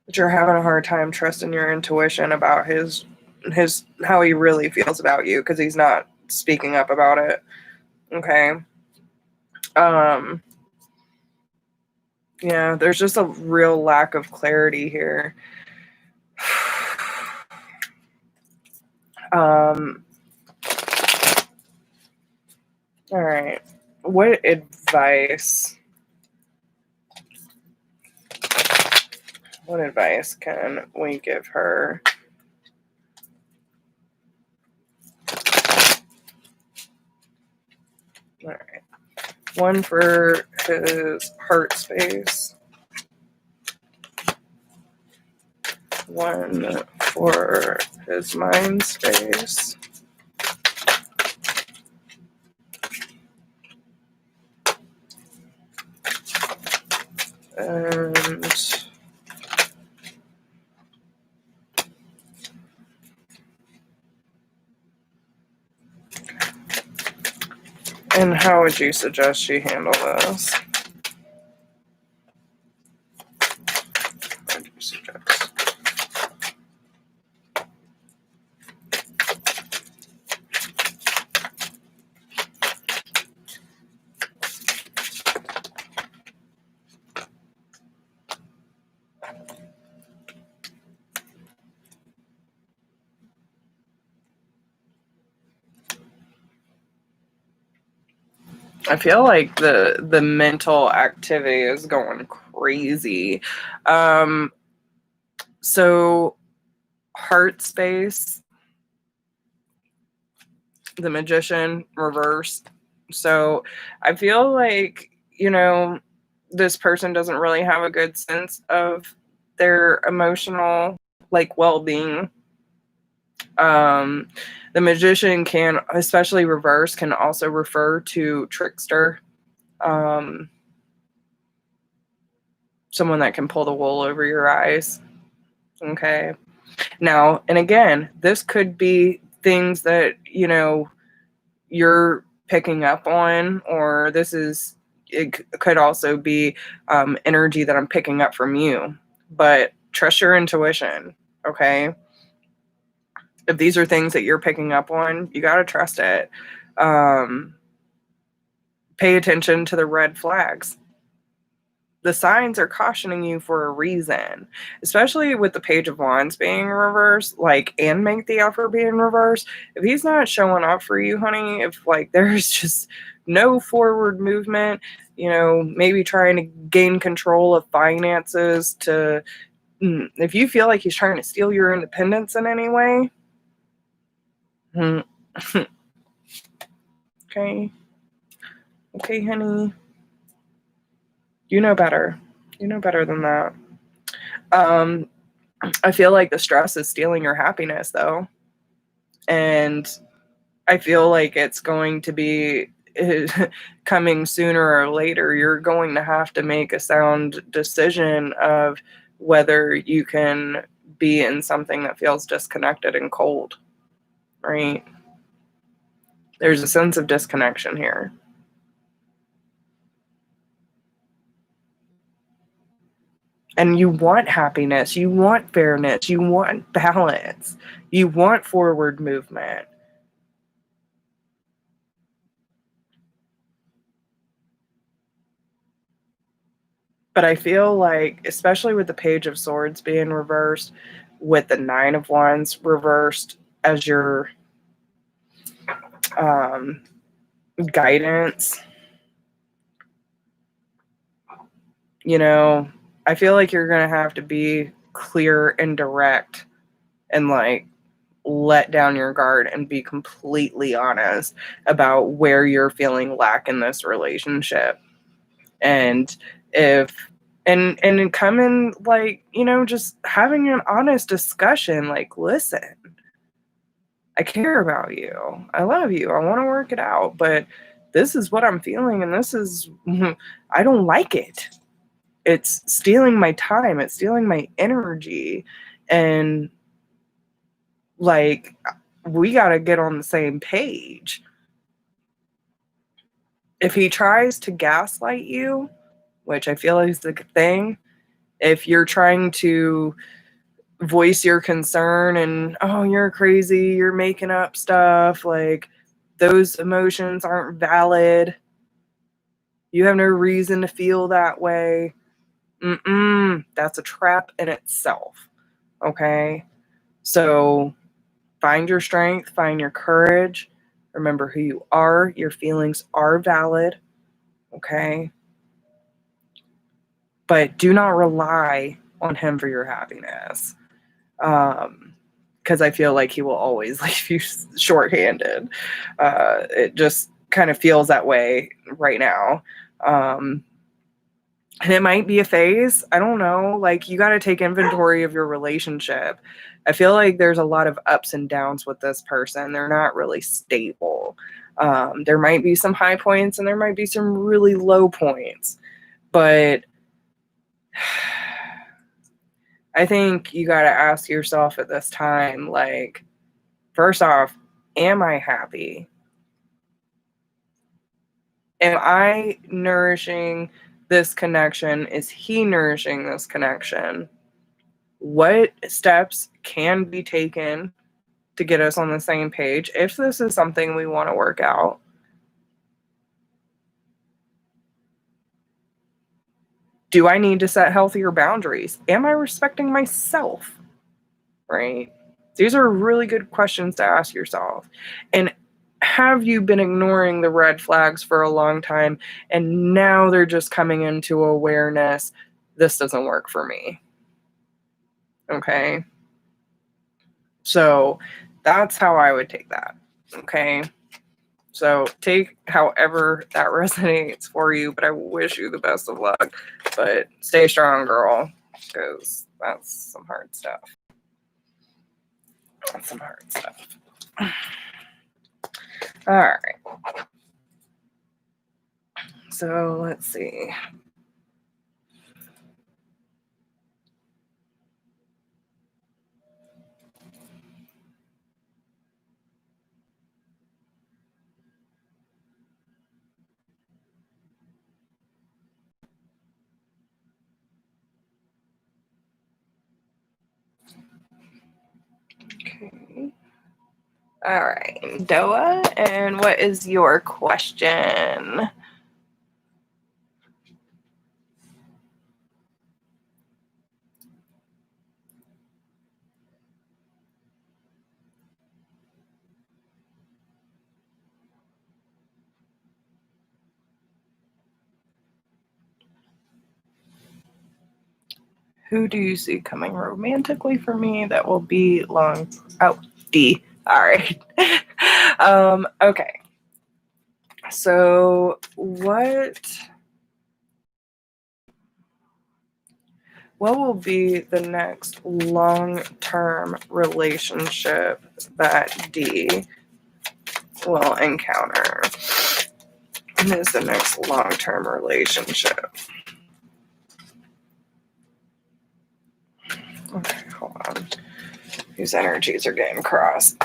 But you're having a hard time trusting your intuition about his how he really feels about you, because he's not speaking up about it. Okay. Yeah, there's just a real lack of clarity here. All right. What advice can we give her? All right. One for his heart space. One for his mind space. And how would you suggest she handle this? What would you suggest? I feel like the mental activity is going crazy. So heart space, the Magician reversed. So I feel like, you know, this person doesn't really have a good sense of their emotional, like, well-being. The Magician can, especially reverse, can also refer to trickster. Someone that can pull the wool over your eyes. Okay. Now, and again, this could be things that, you know, you're picking up on, or it could also be energy that I'm picking up from you. But trust your intuition. Okay. If these are things that you're picking up on, you got to trust it. Pay attention to the red flags. The signs are cautioning you for a reason, especially with the Page of Wands being reversed, like, and Make the Offer being reversed. If he's not showing up for you, honey, if, like, there's just no forward movement, you know, maybe trying to gain control of finances if you feel like he's trying to steal your independence in any way, okay, honey. You know better. You know better than that. I feel like the stress is stealing your happiness, though. And I feel like it's going to be coming sooner or later, you're going to have to make a sound decision of whether you can be in something that feels disconnected and cold, right? There's a sense of disconnection here. And you want happiness, you want fairness, you want balance, you want forward movement. But I feel like, especially with the Page of Swords being reversed, with the Nine of Wands reversed as your guidance, you know, I feel like you're going to have to be clear and direct and like let down your guard and be completely honest about where you're feeling lack in this relationship. And if and come in like, you know, just having an honest discussion, like, listen, I care about you, I love you, I want to work it out, but this is what I'm feeling, and this is I don't like it. It's stealing my time, it's stealing my energy, and like, we got to get on the same page. If he tries to gaslight you, which I feel is the thing, if you're trying to voice your concern and, oh, you're crazy, you're making up stuff, like, those emotions aren't valid, you have no reason to feel that way, that's a trap in itself. Okay? So find your strength, find your courage, remember who you are, your feelings are valid. Okay? But do not rely on him for your happiness. Because I feel like he will always leave you shorthanded. It just kind of feels that way right now. And it might be a phase. I don't know. Like, you got to take inventory of your relationship. I feel like there's a lot of ups and downs with this person. They're not really stable. There might be some high points and there might be some really low points. But I think you got to ask yourself at this time, like, first off, am I happy? Am I nourishing this connection? Is he nourishing this connection? What steps can be taken to get us on the same page if this is something we want to work out? Do I need to set healthier boundaries? Am I respecting myself? Right? These are really good questions to ask yourself. And have you been ignoring the red flags for a long time and now they're just coming into awareness? This doesn't work for me. Okay? So that's how I would take that. Okay? So take however that resonates for you, but I wish you the best of luck. But stay strong, girl, because that's some hard stuff. That's some hard stuff. All right. So let's see. Okay. All right, Doa, and what is your question? Who do you see coming romantically for me that will be long? Oh, D. All right. Okay. So what will be the next long-term relationship that D will encounter? What is the next long-term relationship? Okay, hold on. These energies are getting crossed.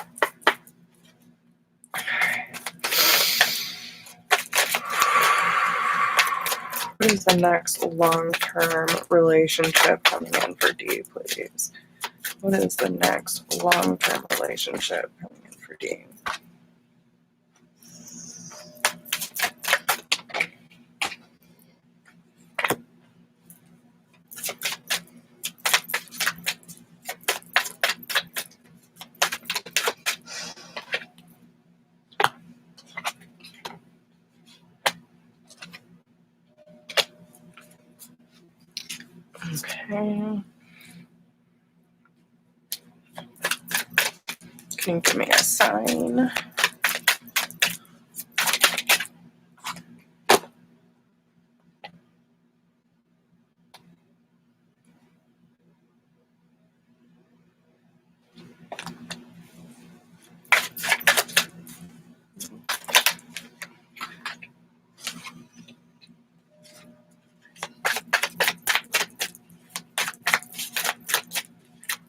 What is the next long-term relationship coming in for D, please? What is the next long-term relationship coming in for D? Okay. Can you give me a sign?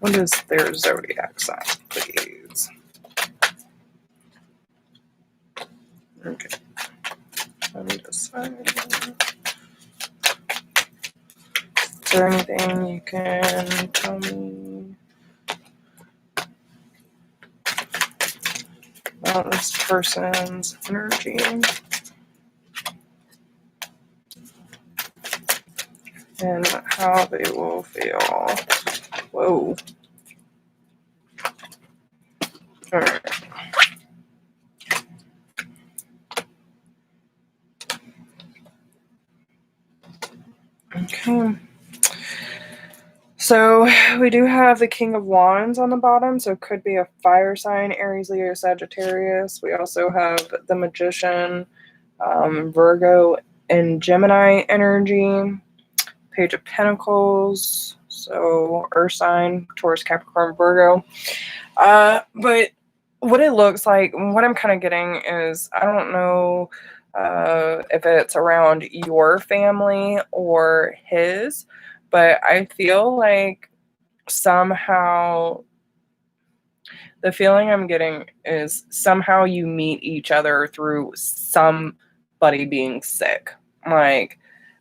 What is their zodiac sign, please? Okay. Undecided. Is there anything you can tell me about this person's energy and how they will feel? Whoa. All right. Okay. So we do have the King of Wands on the bottom, so it could be a fire sign, Aries, Leo, Sagittarius. We also have the Magician, Virgo, and Gemini energy. Page of Pentacles, so Earth sign, Taurus, Capricorn, Virgo. But what it looks like, what I'm kind of getting is, I don't know if it's around your family or his, but I feel like somehow the feeling I'm getting is somehow you meet each other through somebody being sick. Like,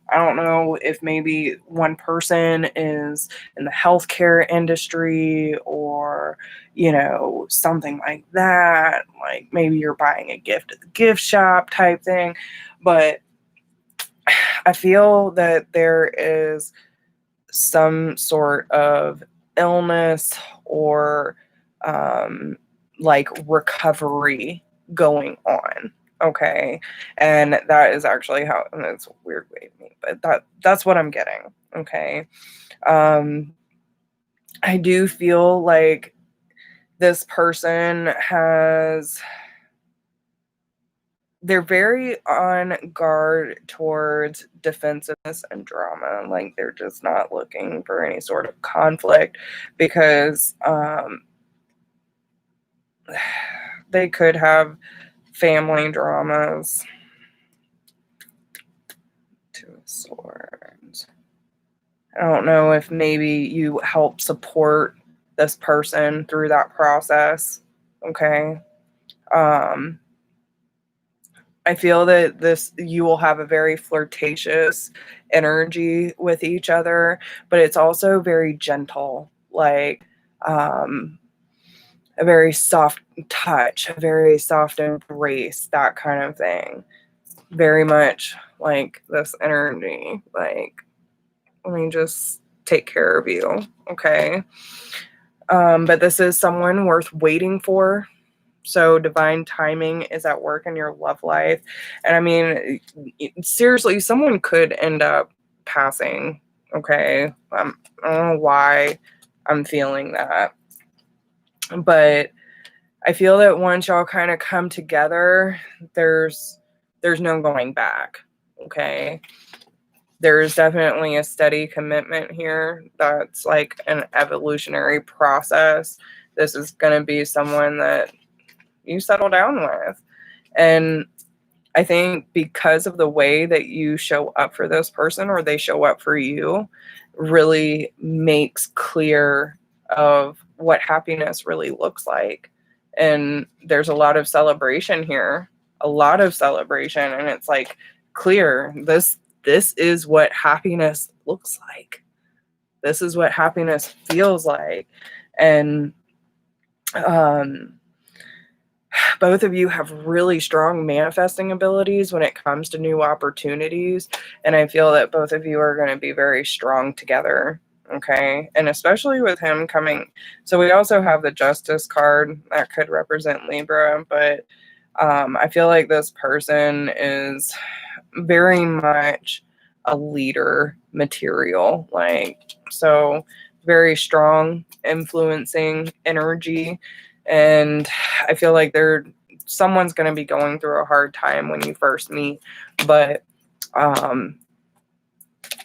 I don't know if maybe one person is in the healthcare industry or, you know, something like that. Like maybe you're buying a gift at the gift shop type thing. But I feel that there is some sort of illness or like recovery going on. Okay. And that is actually how, and that's a weird way to me, but that's what I'm getting. Okay. I do feel like this person they're very on guard towards defensiveness and drama. Like they're just not looking for any sort of conflict because they could have family dramas. Two of Swords. I don't know if maybe you help support this person through that process. Okay. I feel that you will have a very flirtatious energy with each other, but it's also very gentle, like a very soft touch, a very soft embrace, that kind of thing. Very much like this energy, like, let me just take care of you, okay? But this is someone worth waiting for. So divine timing is at work in your love life. And I mean, seriously, someone could end up passing. Okay. I don't know why I'm feeling that. But I feel that once y'all kind of come together, there's no going back. Okay. There's definitely a steady commitment here. That's like an evolutionary process. This is going to be someone that you settle down with. And I think because of the way that you show up for this person or they show up for you really makes clear of what happiness really looks like. And there's a lot of celebration here, a lot of celebration. And it's like clear, this is what happiness looks like. This is what happiness feels like. And both of you have really strong manifesting abilities when it comes to new opportunities. And I feel that both of you are going to be very strong together. Okay. And especially with him coming. So we also have the Justice card that could represent Libra, but I feel like this person is very much a leader material. Like, so very strong, influencing energy. And I feel like someone's going to be going through a hard time when you first meet, but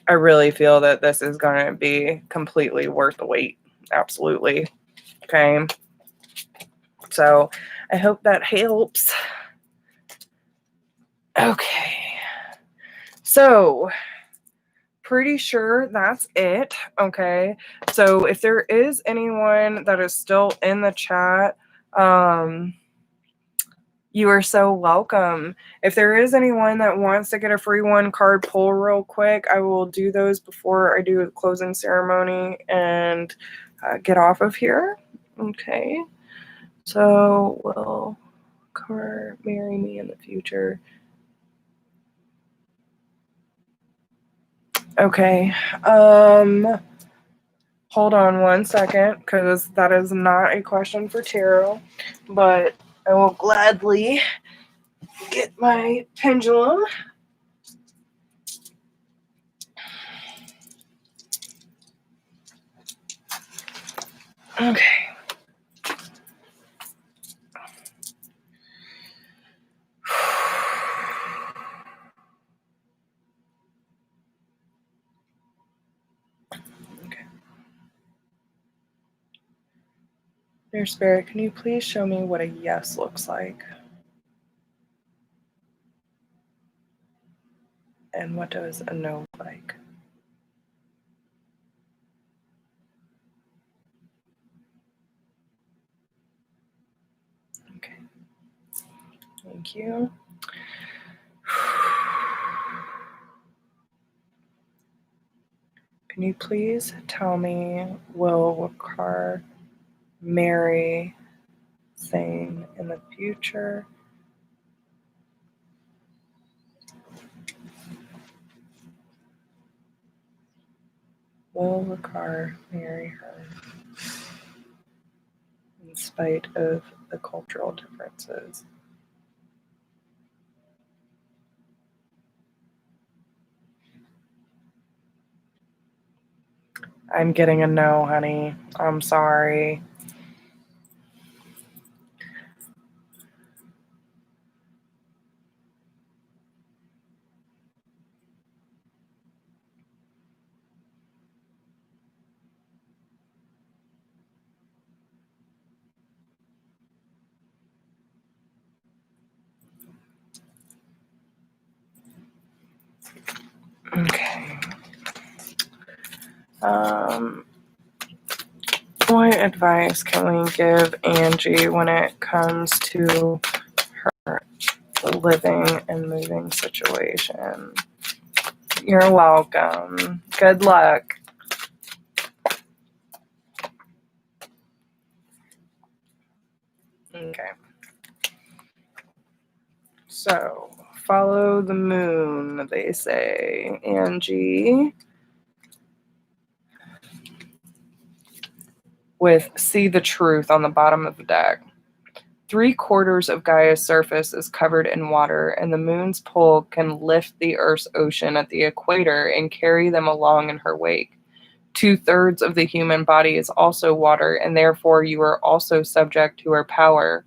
I really feel that this is going to be completely worth the wait. Absolutely. Okay. So I hope that helps. Okay. So pretty sure that's it. Okay. So if there is anyone that is still in the chat, you are so welcome. If there is anyone that wants to get a free one card pull real quick, I will do those before I do the closing ceremony and get off of here. Okay. So will Car marry me in the future? Okay. Hold on one second, because that is not a question for tarot, but I will gladly get my pendulum. Okay. Okay. Dear Spirit, can you please show me what a yes looks like? And what does a no look like? Okay. Thank you. Can you please tell me, will Wakar marry Thane in the future? Will Wakar marry her in spite of the cultural differences? I'm getting a no, honey. I'm sorry. Okay. What advice can we give Angie when it comes to her living and moving situation? You're welcome. Good luck. Okay. So, follow the moon, they say. Angie. With see the truth on the bottom of the deck. 3/4 of Gaia's surface is covered in water, and the moon's pull can lift the Earth's ocean at the equator and carry them along in her wake. 2/3 of the human body is also water, and therefore you are also subject to her power.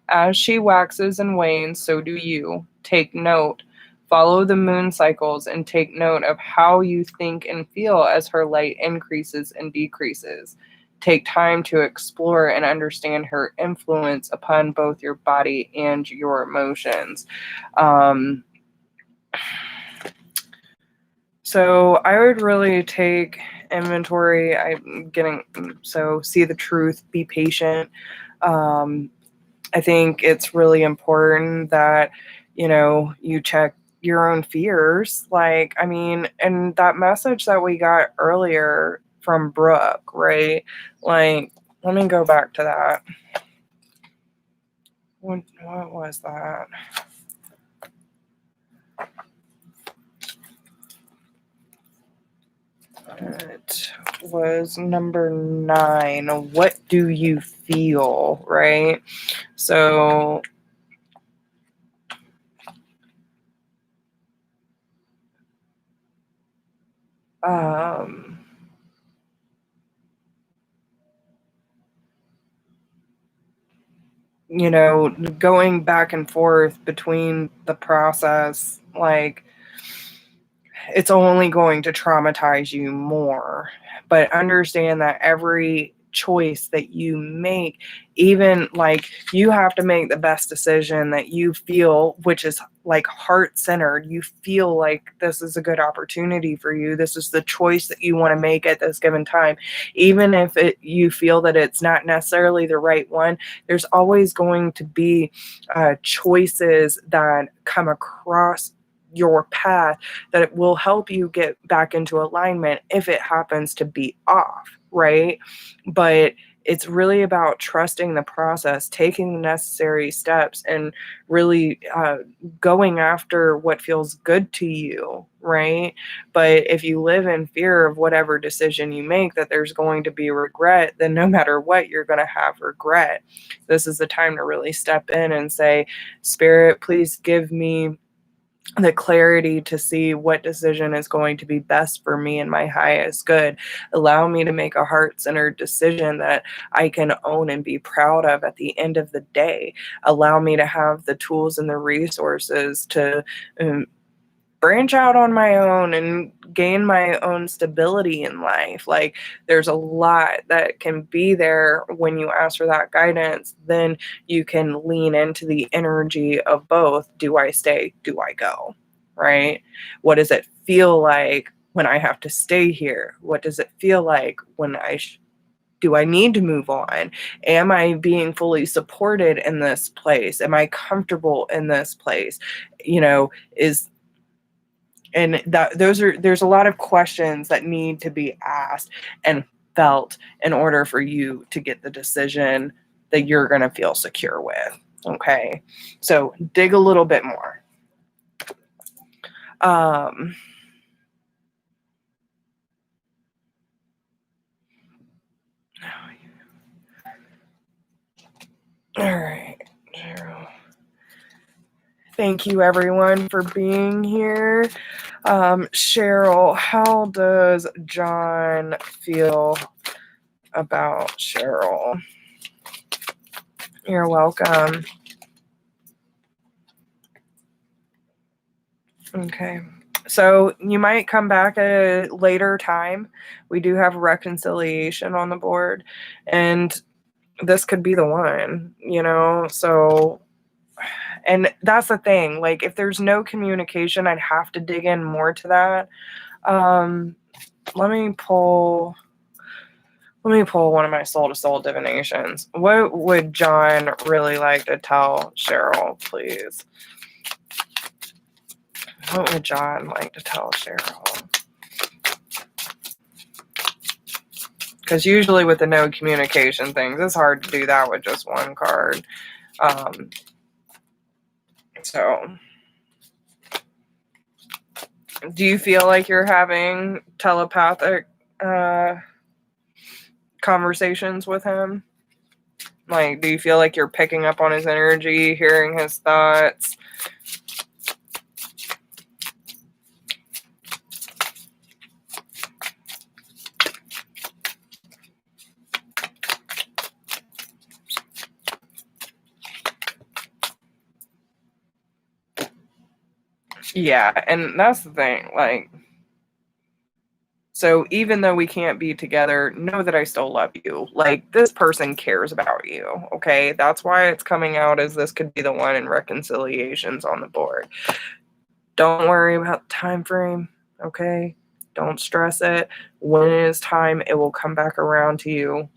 As she waxes and wanes, so do you. Take note. Follow the moon cycles and take note of how you think and feel as her light increases and decreases. take time to explore and understand her influence upon both your body and your emotions. So I would really take inventory. So see the truth, be patient. I think it's really important that, you check your own fears. Like, I mean, and that message that we got earlier from Brooke, right? Like, let me go back to that. What was that? It was number 9. What do you feel, right? So, going back and forth between the process, like, it's only going to traumatize you more. But understand that every choice that you make, even like, you have to make the best decision that you feel, which is like heart-centered. You feel like this is a good opportunity for you. This is the choice that you want to make at this given time. Even if you feel that it's not necessarily the right one, there's always going to be choices that come across your path that will help you get back into alignment if it happens to be off, right? But it's really about trusting the process, taking the necessary steps, and really going after what feels good to you, right? But if you live in fear of whatever decision you make, that there's going to be regret, then no matter what, you're going to have regret. This is the time to really step in and say, Spirit, please give me the clarity to see what decision is going to be best for me and my highest good. Allow me to make a heart-centered decision that I can own and be proud of at the end of the day. Allow me to have the tools and the resources to branch out on my own and gain my own stability in life. Like, there's a lot that can be there when you ask for that guidance. Then you can lean into the energy of both. Do I stay? Do I go? Right? What does it feel like when I have to stay here? What does it feel like when do I need to move on? Am I being fully supported in this place? Am I comfortable in this place? And there's a lot of questions that need to be asked and felt in order for you to get the decision that you're going to feel secure with. Okay, so dig a little bit more. All right. Thank you, everyone, for being here. Cheryl, how does John feel about Cheryl? You're welcome. Okay. So you might come back at a later time. We do have reconciliation on the board, and this could be the one, So, and that's the thing. Like, if there's no communication, I'd have to dig in more to that. Let me pull one of my soul-to-soul divinations. What would John really like to tell Cheryl, please? What would John like to tell Cheryl? Because usually with the no communication things, it's hard to do that with just one card. So, do you feel like you're having telepathic conversations with him? Like, do you feel like you're picking up on his energy, hearing his thoughts? Yeah, and that's the thing. Like, So even though we can't be together, know that I still love you. Like, this person cares about you, okay? That's why it's coming out as this could be the one, and reconciliations on the board. Don't worry about the time frame, okay? Don't stress it. When it is time, it will come back around to you.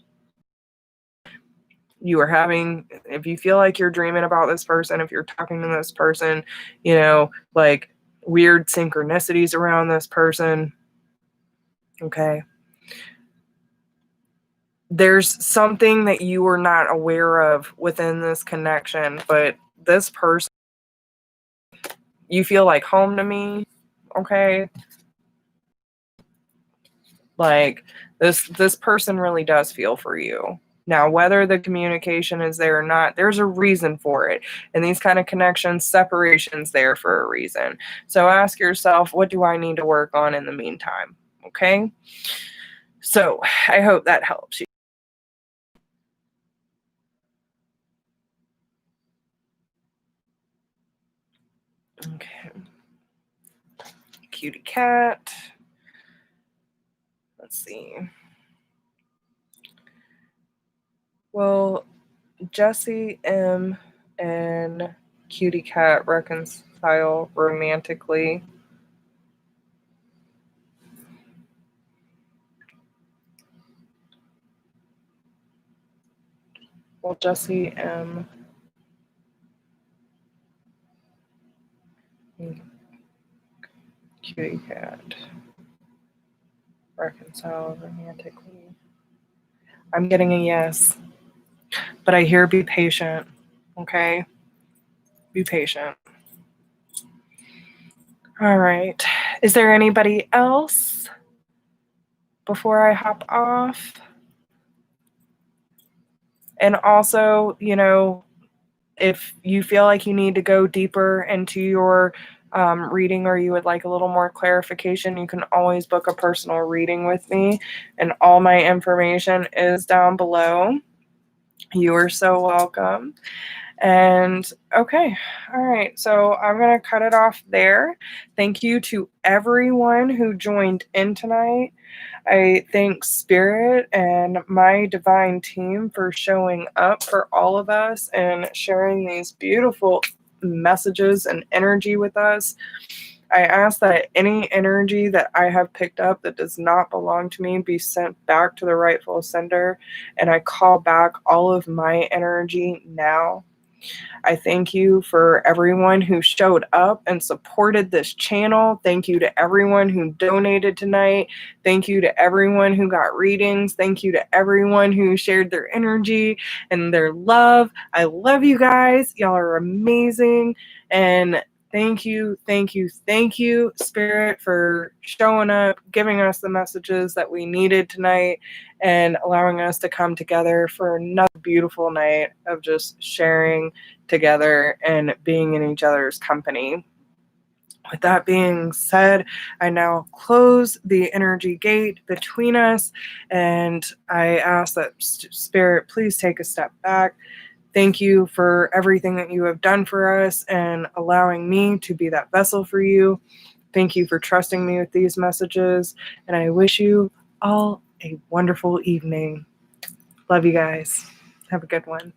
You are having, if you feel like you're dreaming about this person, if you're talking to this person, you know, like weird synchronicities around this person, okay? There's something that you are not aware of within this connection, but this person, you feel like home to me, okay? Like, this person really does feel for you. Now, whether the communication is there or not, there's a reason for it. And these kind of connections, separation's there for a reason. So ask yourself, what do I need to work on in the meantime? Okay? So I hope that helps you. Okay. Cutie cat. Let's see. Will Jesse M and Cutie Cat reconcile romantically? Will Jesse M and Cutie Cat reconcile romantically? I'm getting a yes, but I hear be patient, okay? Be patient. All right. Is there anybody else before I hop off? And also, you know, if you feel like you need to go deeper into your reading, or you would like a little more clarification, you can always book a personal reading with me, and all my information is down below. You are so welcome. And okay, all right, so I'm going to cut it off there. Thank you to everyone who joined in tonight. I thank Spirit and my divine team for showing up for all of us and sharing these beautiful messages and energy with us. I ask that any energy that I have picked up that does not belong to me be sent back to the rightful sender, and I call back all of my energy now. I thank you for everyone who showed up and supported this channel. Thank you to everyone who donated tonight. Thank you to everyone who got readings. Thank you to everyone who shared their energy and their love. I love you guys. Y'all are amazing. And thank you, Spirit, for showing up, giving us the messages that we needed tonight, and allowing us to come together for another beautiful night of just sharing together and being in each other's company. With that being said, I now close the energy gate between us, and I ask that Spirit, please take a step back. Thank you for everything that you have done for us and allowing me to be that vessel for you. Thank you for trusting me with these messages, and I wish you all a wonderful evening. Love you guys. Have a good one.